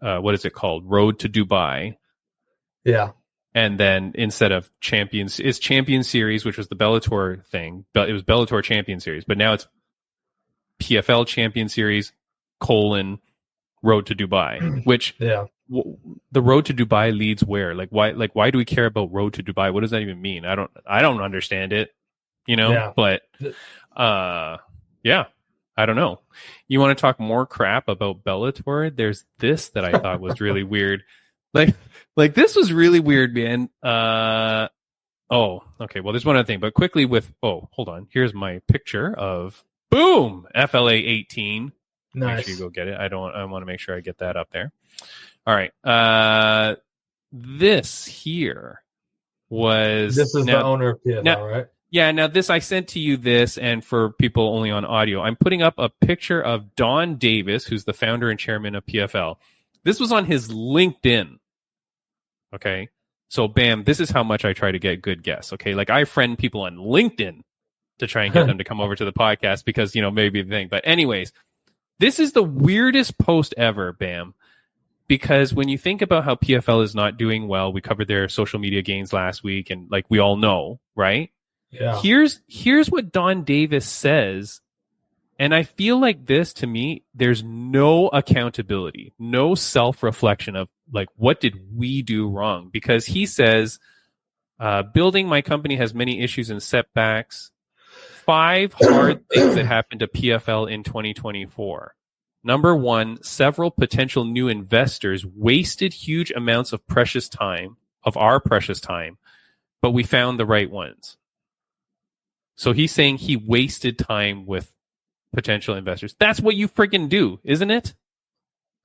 What is it called? Road to Dubai. Yeah. And then instead of Champion Series, which was the Bellator thing, but it was Bellator Champion Series, but now it's PFL Champion Series : Road to Dubai, which the Road to Dubai leads where? Like why do we care about Road to Dubai? What does that even mean? I don't understand it, but I don't know. You want to talk more crap about Bellator? There's this that I thought was really weird. Like this was really weird, man. Oh, okay. Well, there's one other thing, but quickly hold on. Here's my picture of boom, FLA 18. Nice. Make sure you go get it. I want to make sure I get that up there. All right. This here was... This is the owner of PFL, right? Yeah. Now this, I sent to you this, and for people only on audio, I'm putting up a picture of Donn Davis, who's the founder and chairman of PFL. This was on his LinkedIn. Okay. So bam, this is how much I try to get good guests. Okay. Like I friend people on LinkedIn to try and get them to come over to the podcast because, maybe the thing. But anyways, this is the weirdest post ever, Bam. Because when you think about how PFL is not doing well, we covered their social media gains last week, and like we all know, right? Yeah. Here's what Donn Davis says, and I feel like this, to me, there's no accountability, no self-reflection of like, what did we do wrong? Because he says, building my company has many issues and setbacks. 5 hard things that happened to PFL in 2024. Number 1, several potential new investors wasted huge amounts of our precious time, but we found the right ones. So he's saying he wasted time with potential investors. That's what you freaking do, isn't it?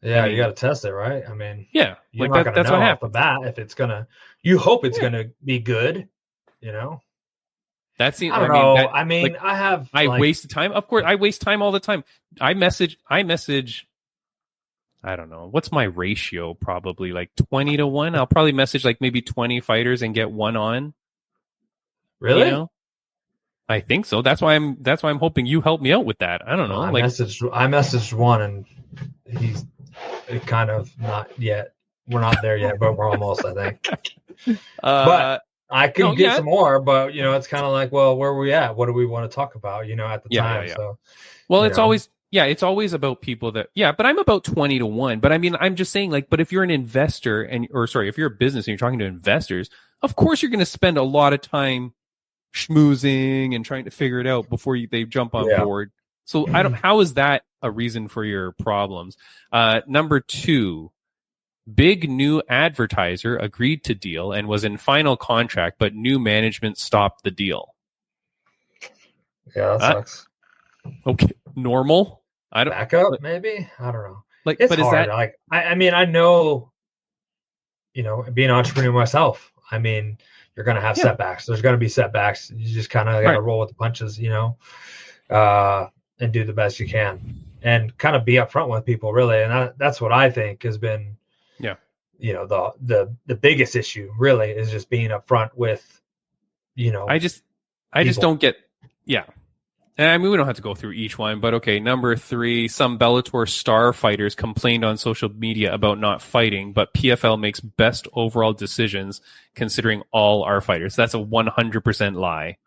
Yeah, I mean, you got to test it, right? I mean, yeah, you're like not going that's to know what off the happens. bat if it's going to, you hope it's going to be good, you know? That's the, I don't know. that, I mean, like, I waste time. Of course, I waste time all the time. I message. I don't know. What's my ratio? Probably like 20-1. I'll probably message like maybe 20 fighters and get one on. Really? You know? I think so. That's why I'm hoping you help me out with that. I don't know. I messaged one and he's kind of not yet. We're not there yet, but we're almost, I think. But I could get some more, but it's kind of like, well, where are we at? What do we want to talk about, at the time? Yeah. So, well, it's always about people that, but I'm about 20-1. But I mean, I'm just saying, like, but if you're an investor if you're a business and you're talking to investors, of course you're going to spend a lot of time schmoozing and trying to figure it out before they jump on board. So how is that a reason for your problems? Number 2, big new advertiser agreed to deal and was in final contract, but new management stopped the deal. Yeah, that sucks. Okay, normal. I don't backup, maybe. I don't know. Like, it's but hard. Is that like? I mean, I know. Being an entrepreneur myself. I mean, you're gonna have setbacks. There's gonna be setbacks. You just kind of gotta roll with the punches, and do the best you can, and kind of be upfront with people, really. And that's what I think has been. The biggest issue really is just being upfront with, I just don't get, And I mean, we don't have to go through each one, but okay. Number 3, some Bellator star fighters complained on social media about not fighting, but PFL makes best overall decisions considering all our fighters. That's a 100% lie.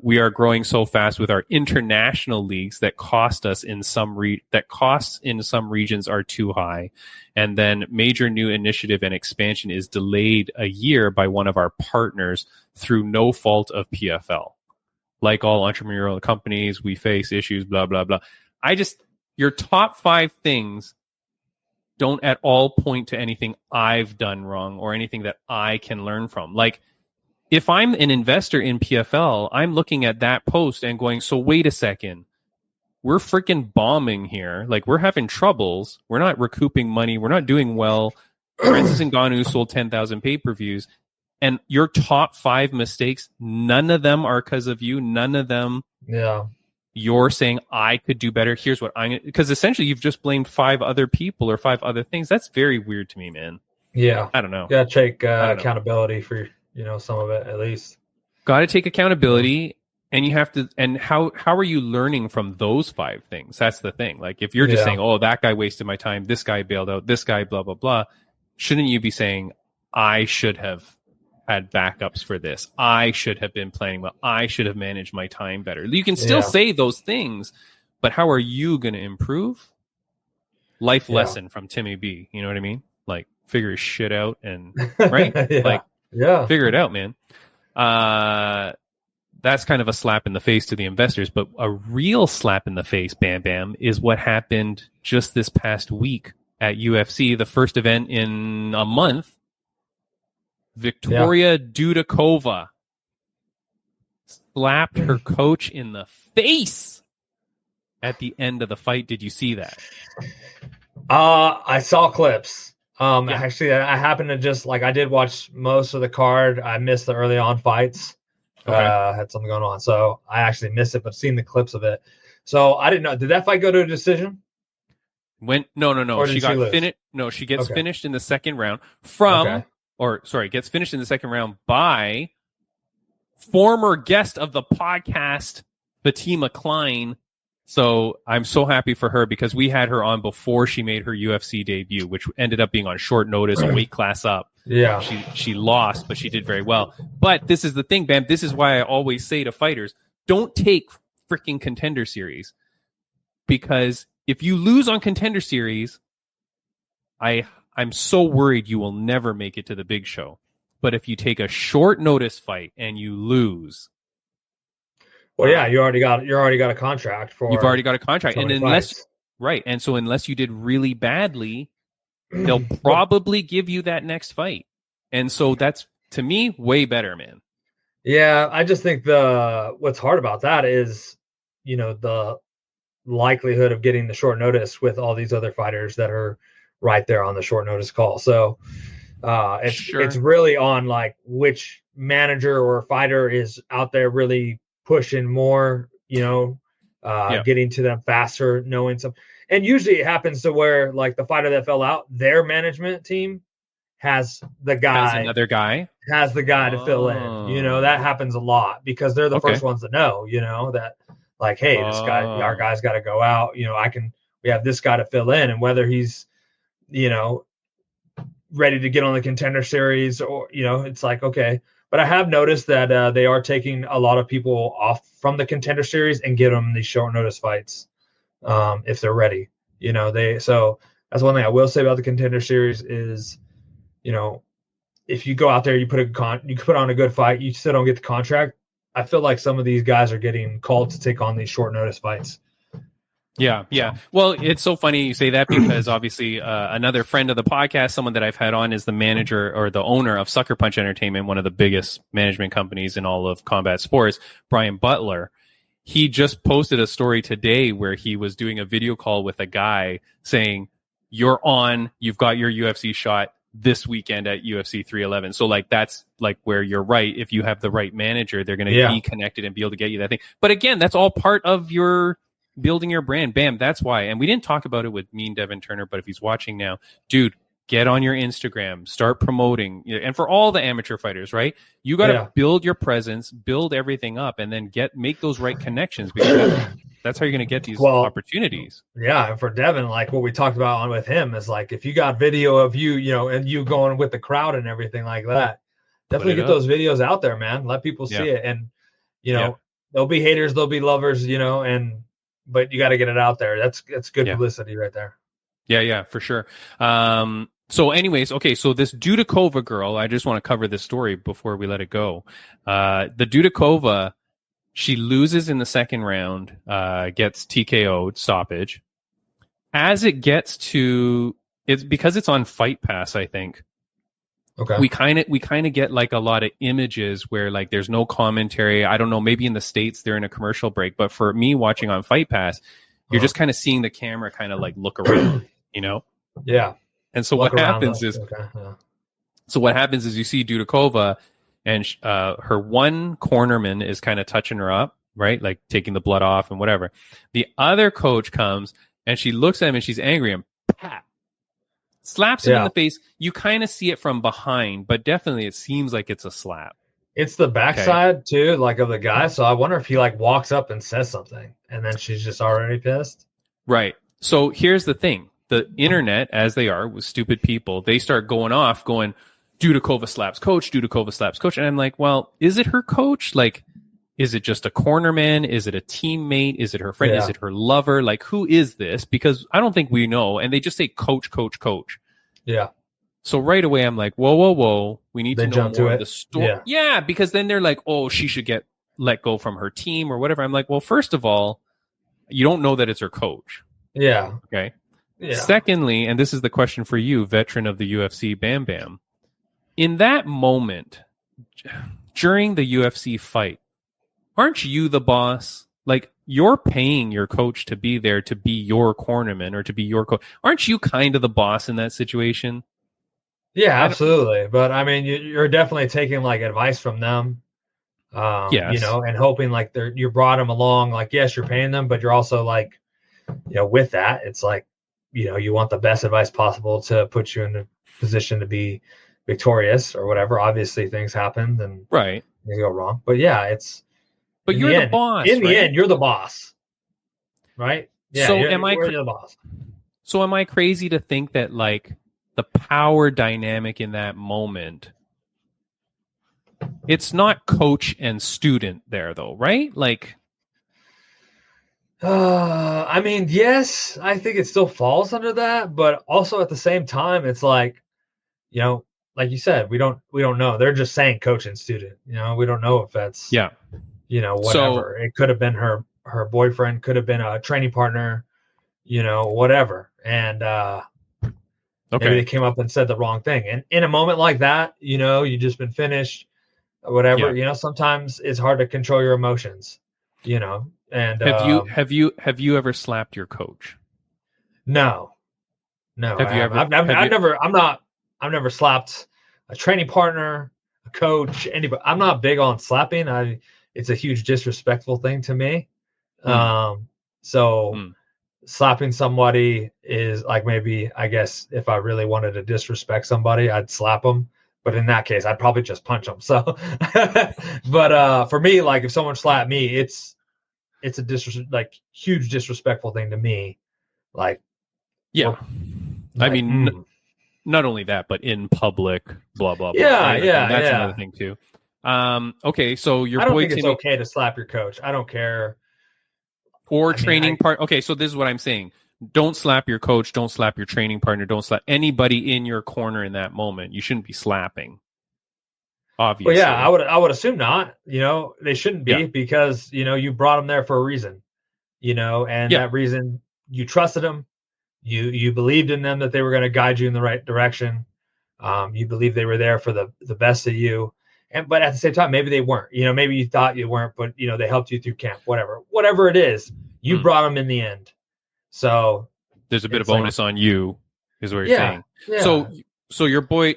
We are growing so fast with our international leagues that costs in some regions are too high. And then major new initiative and expansion is delayed a year by one of our partners through no fault of PFL. Like all entrepreneurial companies, we face issues, blah, blah, blah. Your top 5 things don't at all point to anything I've done wrong or anything that I can learn from. Like, if I'm an investor in PFL, I'm looking at that post and going, so wait a second, we're freaking bombing here. Like, we're having troubles. We're not recouping money. We're not doing well. Francis Ngannou sold 10,000 pay-per-views. And your top 5 mistakes, none of them are because of you. None of them. Yeah. You're saying I could do better. Here's what because essentially you've just blamed 5 other people or 5 other things. That's very weird to me, man. Yeah. I don't know. You gotta take accountability for some of it at least. Got to take accountability, and you have to. And how are you learning from those 5 things? That's the thing. Like, if you're just saying, "Oh, that guy wasted my time. This guy bailed out. This guy, blah blah blah," shouldn't you be saying, "I should have had backups for this. I should have been planning well. I should have managed my time better." You can still say those things, but how are you going to improve? Life lesson from Timmy B. You know what I mean? Like, figure his shit out and right? Figure it out, man. That's kind of a slap in the face to the investors, but a real slap in the face, Bam Bam, is what happened just this past week at UFC, the first event in a month. Victoria Dudakova slapped her coach in the face at the end of the fight. Did you see that? I saw clips. Actually, I happened to just I did watch most of the card. I missed the early on fights. Had something going on, so I actually missed it, but seen the clips of it. So I didn't know. Did that fight go to a decision? No. She got finished. No, she gets finished in the second round gets finished in the second round by former guest of the podcast, Fatima Klein, So I'm so happy for her because we had her on before she made her UFC debut, which ended up being on short notice, a weight class up. Yeah. She lost, but she did very well. But this is the thing, Bam. This is why I always say to fighters, don't take freaking Contender Series. Because if you lose on Contender Series, I'm so worried you will never make it to the big show. But if you take a short notice fight and you lose, well, yeah, you already got a contract for. You've already got a contract, and fights. unless you did really badly, they'll probably give you that next fight. And so that's, to me, way better, man. Yeah, I just think what's hard about that is, the likelihood of getting the short notice with all these other fighters that are right there on the short notice call. So it's really on like which manager or fighter is out there really pushing more, getting to them faster, knowing some. And usually it happens to where like the fighter that fell out, their management team has the guy, has the guy to fill in. That happens a lot because they're the first ones to know, that like, hey, this guy, our guy's got to go out. We have this guy to fill in, and whether he's, ready to get on the Contender Series or, it's like, okay. But I have noticed that they are taking a lot of people off from the Contender Series and get them these short notice fights if they're ready. So that's one thing I will say about the Contender Series is, if you go out there, you put on a good fight, you still don't get the contract. I feel like some of these guys are getting called to take on these short notice fights. Yeah. Well, it's so funny you say that because obviously another friend of the podcast, someone that I've had on, is the manager or the owner of Sucker Punch Entertainment, one of the biggest management companies in all of combat sports, Brian Butler. He just posted a story today where he was doing a video call with a guy saying, you've got your UFC shot this weekend at UFC 311. So like, that's like where you're right. If you have the right manager, they're going to be connected and be able to get you that thing. But again, that's all part of your building your brand. Bam. That's why. And we didn't talk about it with me and Devin Turner, but if he's watching now, dude, get on your Instagram, start promoting. And for all the amateur fighters, right? You got to build your presence, build everything up, and then make those right connections, because that's how you're going to get these opportunities. Yeah. And for Devin, like what we talked about with him is like, if you got video of you, and you going with the crowd and everything like that, definitely get those videos out there, man. Let people see it. And, there'll be haters, there'll be lovers, but you got to get it out there. That's good publicity right there. Yeah, for sure. So anyways, okay, so this Dudakova girl, I just want to cover this story before we let it go. The Dudakova, she loses in the second round, gets TKO'd, stoppage. As it gets to, it's because it's on Fight Pass, I think. Okay. We kind of get like a lot of images where like there's no commentary. I don't know, maybe in the States they're in a commercial break, but for me watching on Fight Pass, you're just kind of seeing the camera kind of like look around, Yeah. And so what happens is you see Dudakova and her one cornerman is kind of touching her up, right? Like taking the blood off and whatever. The other coach comes and she looks at him and she's angry and pat. Slaps him in the face. You kind of see it from behind, but definitely it seems like it's a slap. It's the backside too, like of the guy. So I wonder if he like walks up and says something and then she's just already pissed. Right. So here's the thing. The internet, as they are with stupid people, they start going off going, Dudakova slaps coach, Dudakova slaps coach. And I'm like, well, is it her coach? Like, is it just a cornerman? Is it a teammate? Is it her friend? Is it her lover? Like, who is this? Because I don't think we know. And they just say coach, coach, coach. Yeah. So right away, I'm like, whoa. We need to know more of the story. Yeah, because then they're like, oh, she should get let go from her team or whatever. I'm like, well, first of all, you don't know that it's her coach. Yeah. Okay. Yeah. Secondly, and this is the question for you, veteran of the UFC, Bam Bam. In that moment, during the UFC fight, aren't you the boss? Like, you're paying your coach to be there to be your cornerman or to be your coach. Aren't you kind of the boss in that situation? Yeah, absolutely. But I mean, you're definitely taking like advice from them, and hoping like you brought them along. Like, yes, you're paying them, but you're also like, with that, it's like, you want the best advice possible to put you in a position to be victorious or whatever. Obviously, things happen and things go wrong. But yeah, it's. But you're the boss. In the end, you're the boss. right? Yeah, So you're the boss. So am I crazy to think that like the power dynamic in that moment, it's not coach and student there though, right? Like, I mean, yes, I think it still falls under that, but also at the same time, it's like, you know, like you said, we don't know. They're just saying coach and student. You know, we don't know if that's yeah. you know, whatever. It could have been her boyfriend, could have been a training partner, you know, whatever. And maybe they came up and said the wrong thing. And in a moment like that, you know, you just been finished, whatever. You know, sometimes it's hard to control your emotions. You know, and have you ever slapped your coach? No. Have you ever? I've never slapped a training partner, a coach, anybody. I'm not big on slapping. It's a huge disrespectful thing to me. Slapping somebody is like, maybe, I guess, if I really wanted to disrespect somebody, I'd slap them. But in that case, I'd probably just punch them. So, but for me, like if someone slapped me, it's a huge disrespectful thing to me. Like, yeah, I mean, not only that, but in public, blah blah blah. Yeah, that's another thing too. Okay, so your I don't boy think it's Timmy, okay to slap your coach. I don't care. Or training part. Okay, so this is what I'm saying. Don't slap your coach. Don't slap your training partner. Don't slap anybody in your corner in that moment. You shouldn't be slapping. Obviously. Well, yeah, I would assume not. You know, they shouldn't be because, you know, you brought them there for a reason, you know, and that reason, you trusted them. You believed in them that they were going to guide you in the right direction. You believed they were there for the best of you. But at the same time, maybe they weren't. You know, maybe you thought you weren't, but, you know, they helped you through camp, whatever it is. You brought them in the end. So there's a bit of onus on you, is what you're saying. Yeah. So your boy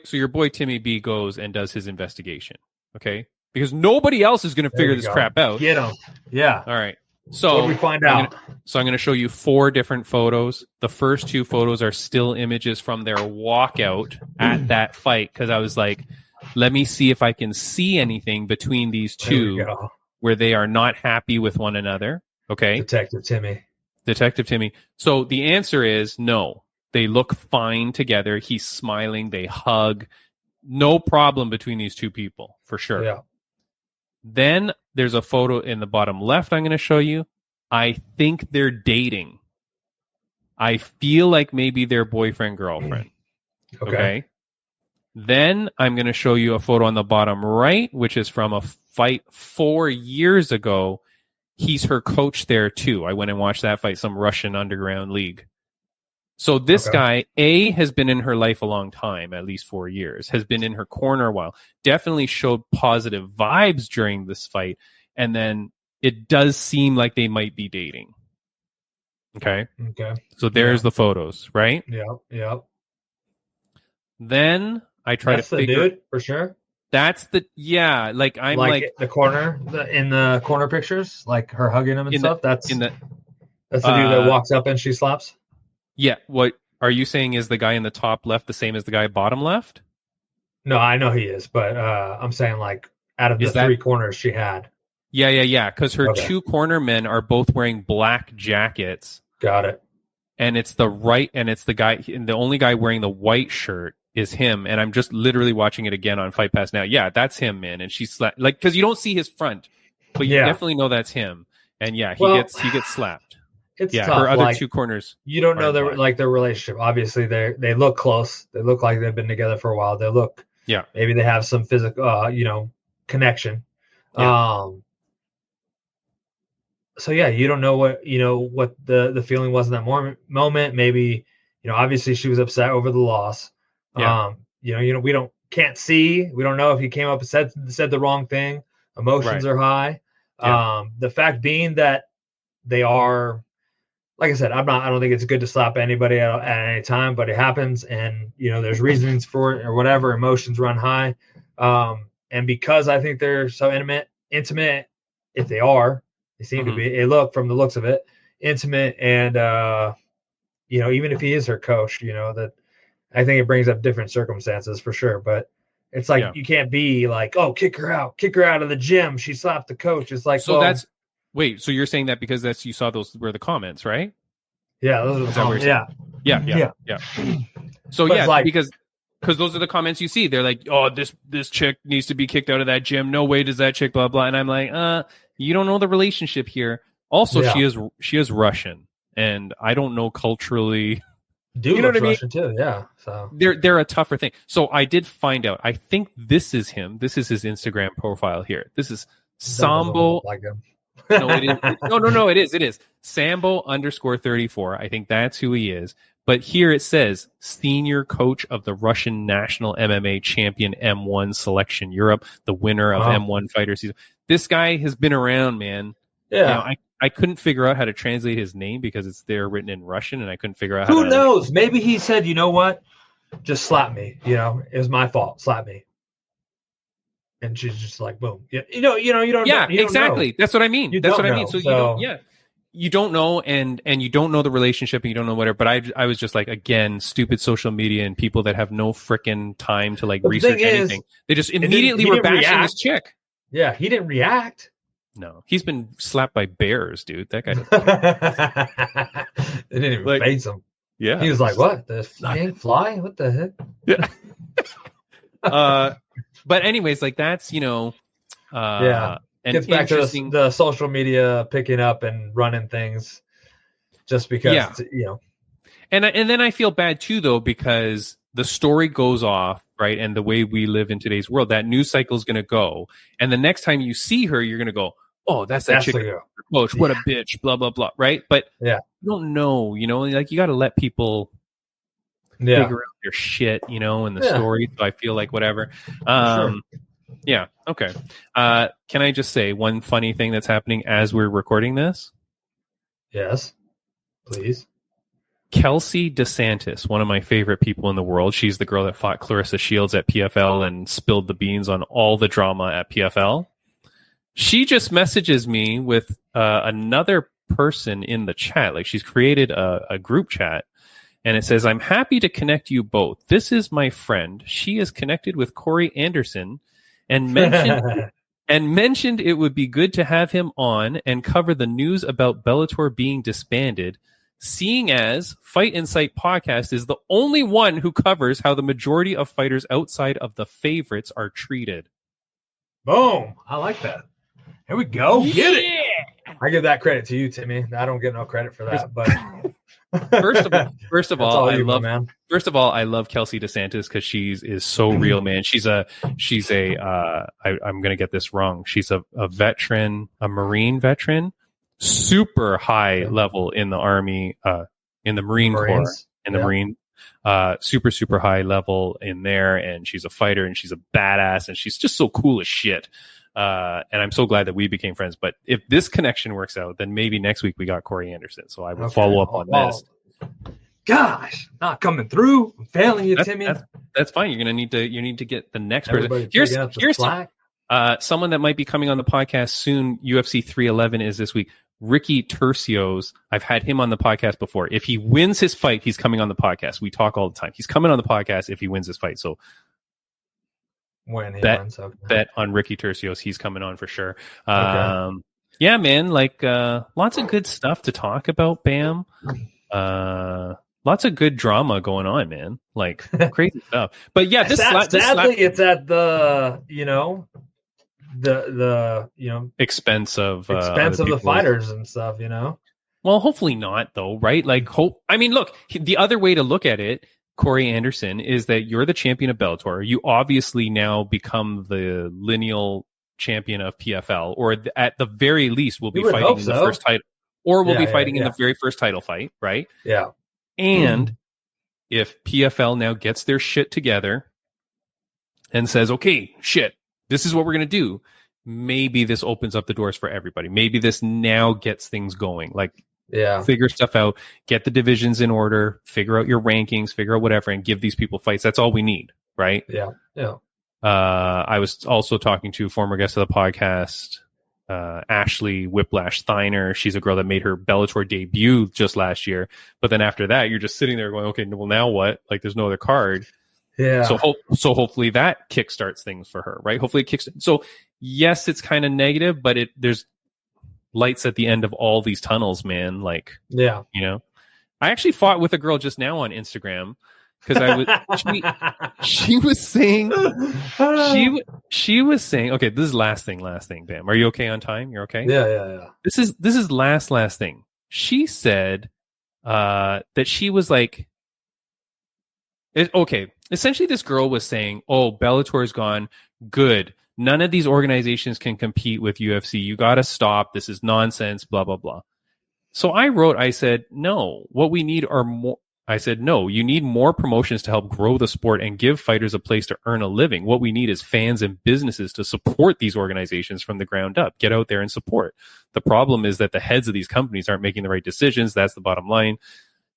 Timmy B goes and does his investigation. Okay, because nobody else is going to figure this crap out. Get him. Yeah. All right. So what do we find out? I'm going to show you 4 different photos. The first 2 photos are still images from their walkout at that fight, because I was like, let me see if I can see anything between these two where they are not happy with one another. Okay. Detective Timmy. So the answer is no. They look fine together. He's smiling. They hug. No problem between these two people, for sure. Yeah. Then there's a photo in the bottom left I'm going to show you. I think they're dating. I feel like maybe they're boyfriend-girlfriend. Okay. Then I'm going to show you a photo on the bottom right, which is from a fight 4 years ago. He's her coach there too. I went and watched that fight, some Russian underground league. So this guy, A, has been in her life a long time, at least 4 years, has been in her corner a while, definitely showed positive vibes during this fight. And then it does seem like they might be dating. Okay. So there's the photos, right? Yeah. Then I try to figure. That's the dude, for sure. That's the, like I'm like the corner, in the corner pictures, like her hugging him and stuff. That's the dude that walks up and she slaps. Yeah. What are you saying? Is the guy in the top left the same as the guy bottom left? No, I know he is, but I'm saying like out of the 3 corners she had. Yeah. Because her 2 corner men are both wearing black jackets. Got it. And it's the guy, and the only guy wearing the white shirt is him. And I'm just literally watching it again on Fight Pass now. Yeah, that's him, man. And she's like, because you don't see his front, but you definitely know that's him. And he gets slapped. It's tough. Her other 2 corners. You don't know their relationship. Obviously, they look close. They look like they've been together for a while. They look, maybe they have some physical, connection. Yeah. So you don't know what the feeling was in that moment. Maybe, obviously she was upset over the loss. Yeah. We can't see. We don't know if he came up and said the wrong thing. Emotions are high. Yeah. The fact being that they are, like I said, I don't think it's good to slap anybody at any time, but it happens, and there's reasons for it or whatever. Emotions run high, and because I think they're so intimate, if they are, they seem to be. From the looks of it, intimate, and even if he is her coach, that I think it brings up different circumstances for sure. But it's like you can't be like, oh, kick her out of the gym. She slapped the coach. It's like, so Wait, so you're saying that because you saw those were the comments, right? Yeah, those are the comments. Yeah. So But it's like- because those are the comments you see. They're like, oh, this chick needs to be kicked out of that gym. No way does that chick blah blah. And I'm like, you don't know the relationship here. Also, she is Russian, and I don't know culturally. Dude, you know what I mean? Russian too. Yeah. So they're a tougher thing. So I did find out. I think this is him. This is his Instagram profile here. This is Sambo. Like him. No, it is. No, it is. It is Sambo_34. I think that's who he is. But here it says senior coach of the Russian national MMA champion M1 selection Europe, the winner of M1 fighter season. This guy has been around, man. Yeah. You know, I couldn't figure out how to translate his name because it's there written in Russian, and I couldn't figure out how Who to. knows? Maybe he said, you know what? Just slap me. You know, it was my fault. Slap me. And she's just like, boom. Yeah, you don't. Yeah, you don't exactly. know. That's what I mean. That's what I mean. Know, so you don't. You don't know, and you don't know the relationship, and you don't know whatever. But I was just like, again, stupid social media and people that have no freaking time to like research anything. They just immediately were bashing this chick. Yeah, he didn't react. No, he's been slapped by bears, dude. That guy. They didn't even face him. Yeah, he was like, "What? The fly? What the heck?" Yeah. But anyways, like that's Gets back to the social media picking up and running things, just because And then I feel bad too, though, because the story goes off, right? And the way we live in today's world, that news cycle is going to go, and the next time you see her, you're going to go, "Oh, that's that chick coach. What a bitch!" Blah blah blah. Right? But you don't know, like you got to let people figure out their shit, in the story. So I feel like whatever. Sure. Yeah. Okay. Can I just say one funny thing that's happening as we're recording this? Yes, please. Kelsey DeSantis, one of my favorite people in the world. She's the girl that fought Clarissa Shields at PFL and spilled the beans on all the drama at PFL. She just messages me with another person in the chat. Like she's created a group chat. And it says, "I'm happy to connect you both. This is my friend. She is connected with Corey Anderson and mentioned it would be good to have him on and cover the news about Bellator being disbanded, seeing as Fight Insight podcast is the only one who covers how the majority of fighters outside of the favorites are treated." Boom. I like that. Here we go. Get it. I give that credit to you, Timmy. I don't get no credit for that, but First of all, I love Kelsey DeSantis because she is so real, man. I'm gonna get this wrong. She's a veteran, a Marine veteran, super high level in the Army, in the Marine Corps, in the Marine, super high level in there, and she's a fighter and she's a badass and she's just so cool as shit. And I'm so glad that we became friends. But if this connection works out, then maybe next week we got Corey Anderson. So I will follow up on this. Gosh, not coming through. I'm failing you, Timmy. That's fine. You need to get the next person. Here's someone that might be coming on the podcast soon. UFC 311 is this week. Ricky Tercios. I've had him on the podcast before. If he wins his fight, he's coming on the podcast. We talk all the time. He's coming on the podcast if he wins his fight. So bet on Ricky Tercios. He's coming on for sure. Yeah, man. Like lots of good stuff to talk about, Bam. Lots of good drama going on, man. Like crazy stuff. But yeah, sadly, it's at the expense of the fighters and stuff. Well, hopefully not, though, right? Like, look, the other way to look at it, Corey Anderson, is that you're the champion of Bellator. You obviously now become the lineal champion of PFL, or at the very least, will be fighting in the first title, or will be fighting in the very first title fight, right? Yeah. And if PFL now gets their shit together and says, okay, shit, this is what we're going to do, maybe this opens up the doors for everybody. Maybe this now gets things going. Like, figure stuff out, get the divisions in order, figure out your rankings, figure out whatever, and give these people fights. That's all we need, right? Yeah. I was also talking to former guest of the podcast, Ashley Whiplash Thiner. She's a girl that made her Bellator debut just last year. But then after that, you're just sitting there going, okay, well, now what? Like, there's no other card. Yeah. So hopefully that kickstarts things for her, right? Hopefully it kicks. So yes, it's kind of negative, but lights at the end of all these tunnels, man. Like, Yeah. you know, I actually fought with a girl just now on Instagram because she was saying, she was saying, okay, this is last thing, Bam. Are you okay on time? You're okay? Yeah. This is last thing. She said that she was like, okay, essentially this girl was saying, oh, Bellator's gone, good. None of these organizations can compete with UFC. You got to stop. This is nonsense, blah, blah, blah. So I said, no, what we need are more. I said, no, you need more promotions to help grow the sport and give fighters a place to earn a living. What we need is fans and businesses to support these organizations from the ground up. Get out there and support. The problem is that the heads of these companies aren't making the right decisions. That's the bottom line.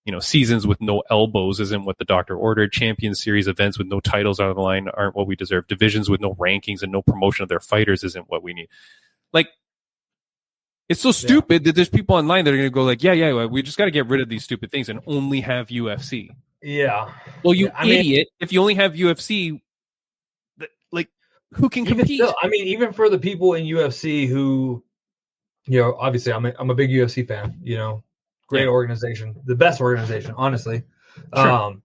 You know, seasons with no elbows isn't what the doctor ordered. Champions Series events with no titles on the line aren't what we deserve. Divisions with no rankings and no promotion of their fighters isn't what we need. Like, it's so stupid that there's people online that are going to go like, yeah, we just got to get rid of these stupid things and only have UFC. Yeah. Well, you idiot. If you only have UFC, like, who can compete? Still, I mean, even for the people in UFC who, you know, obviously I'm a big UFC fan, you know, great organization, the best organization, honestly. Sure.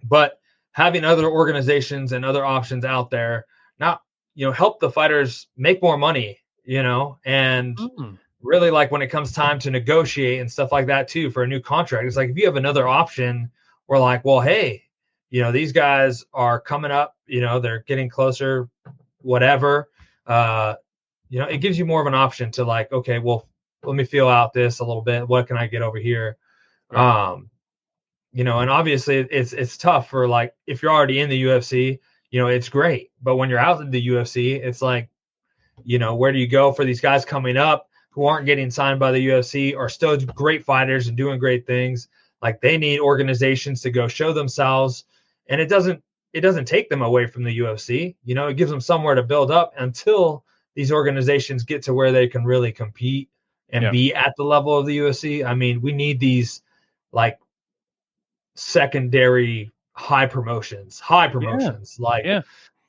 But having other organizations and other options out there, not, you know, help the fighters make more money, you know, and really, like, when it comes time to negotiate and stuff like that too for a new contract, it's like, if you have another option, we're like, well, hey, you know, these guys are coming up, you know, they're getting closer, whatever, you know, it gives you more of an option to, like, okay, well, let me feel out this a little bit. What can I get over here? Right. You know, and obviously it's tough for, like, if you're already in the UFC, you know, it's great. But when you're out in the UFC, it's like, you know, where do you go for these guys coming up who aren't getting signed by the UFC, are still great fighters and doing great things? Like, they need organizations to go show themselves, and it doesn't take them away from the UFC. You know, it gives them somewhere to build up until these organizations get to where they can really compete and be at the level of the UFC. I mean, we need these, like, secondary high promotions,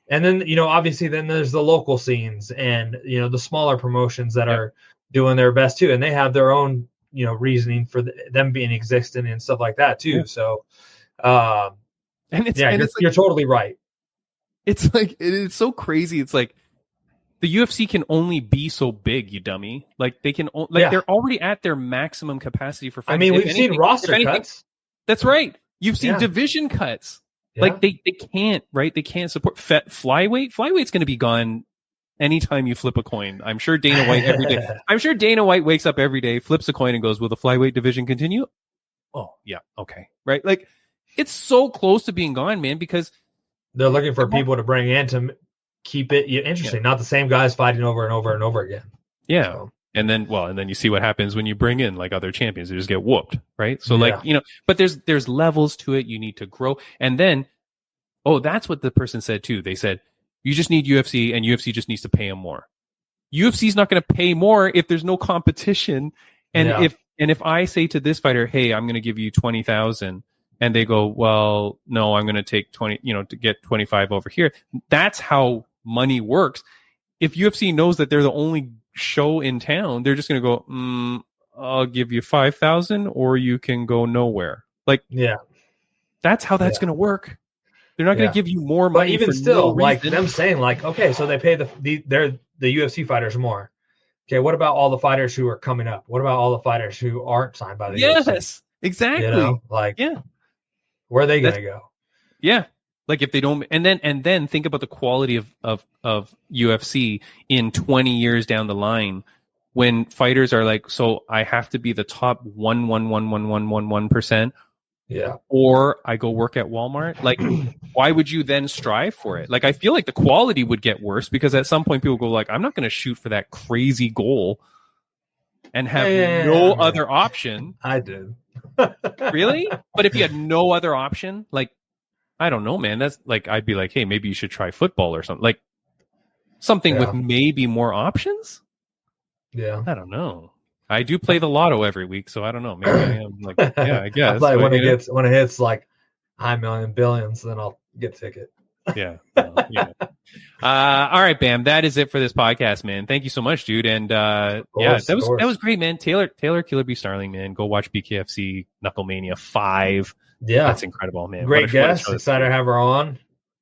and then, you know, obviously then there's the local scenes and, you know, the smaller promotions that are doing their best too. And they have their own, you know, reasoning for them being existent and stuff like that too. So, you're totally right. It's like, it's so crazy. It's like the UFC can only be so big, you dummy. Like, they can, they're already at their maximum capacity for fighting. I mean, we've seen roster cuts. That's right. You've seen division cuts. Yeah. Like, they can't, right? They can't support flyweight. Flyweight's going to be gone anytime you flip a coin. I'm sure Dana White every day. I'm sure Dana White wakes up every day, flips a coin, and goes, "Will the flyweight division continue?" Oh, yeah, okay, right. Like, it's so close to being gone, man, because they're looking for people to bring in to keep it interesting. Not the same guys fighting over and over and over again. Yeah. So. And then you see what happens when you bring in, like, other champions. They just get whooped, right? So, like, you know, but there's levels to it. You need to grow. And then, that's what the person said too. They said, you just need UFC, and UFC just needs to pay them more. UFC's not going to pay more if there's no competition. And if I say to this fighter, hey, I'm going to give you 20,000, and they go, well, no, I'm going to take 20, you know, to get 25 over here. That's how money works. If UFC knows that they're the only show in town, they're just going to go, I'll give you 5,000, or you can go nowhere. Like, that's how that's going to work. They're not going to give you more money. But even for still, no like, reason. them saying, like, okay, so they pay the UFC fighters more. Okay, what about all the fighters who are coming up? What about all the fighters who aren't signed by the UFC? Yes, exactly. You know, like, where are they going to go? Yeah. Like, if they don't, and then think about the quality of UFC in 20 years down the line, when fighters are like, so I have to be the top 1%, or I go work at Walmart. Like, why would you then strive for it? Like, I feel like the quality would get worse, because at some point people go like, I'm not going to shoot for that crazy goal and have no other option. I did. Really? But if you had no other option, like, I don't know, man. That's like, I'd be like, hey, maybe you should try football or something. Like, something with maybe more options. Yeah. I don't know. I do play the lotto every week, so I don't know. Maybe I am like, I guess. I play when it hits like high million billions, then I'll get a ticket. Yeah. Well, yeah. All right, Bam. That is it for this podcast, man. Thank you so much, dude. And that was great, man. Taylor Killa B. Starling, man. Go watch BKFC Knucklemania 5. Yeah, that's incredible, man. Great guest. Excited to have her on.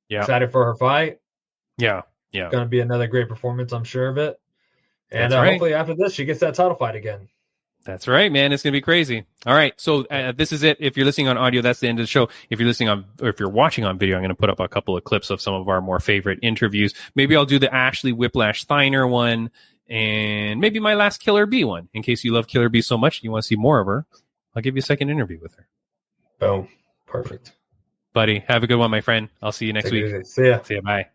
Yeah, excited for her fight. Yeah. Going to be another great performance, I'm sure of it. And hopefully after this, she gets that title fight again. That's right, man. It's going to be crazy. All right. So this is it. If you're listening on audio, that's the end of the show. If you're listening on, or if you're watching on video, I'm going to put up a couple of clips of some of our more favorite interviews. Maybe I'll do the Ashley Whiplash Steiner one and maybe my last Killer B one. In case you love Killer B so much and you want to see more of her, I'll give you a second interview with her. Boom. Perfect. Buddy, have a good one, my friend. I'll see you next week. See ya. See ya. Bye.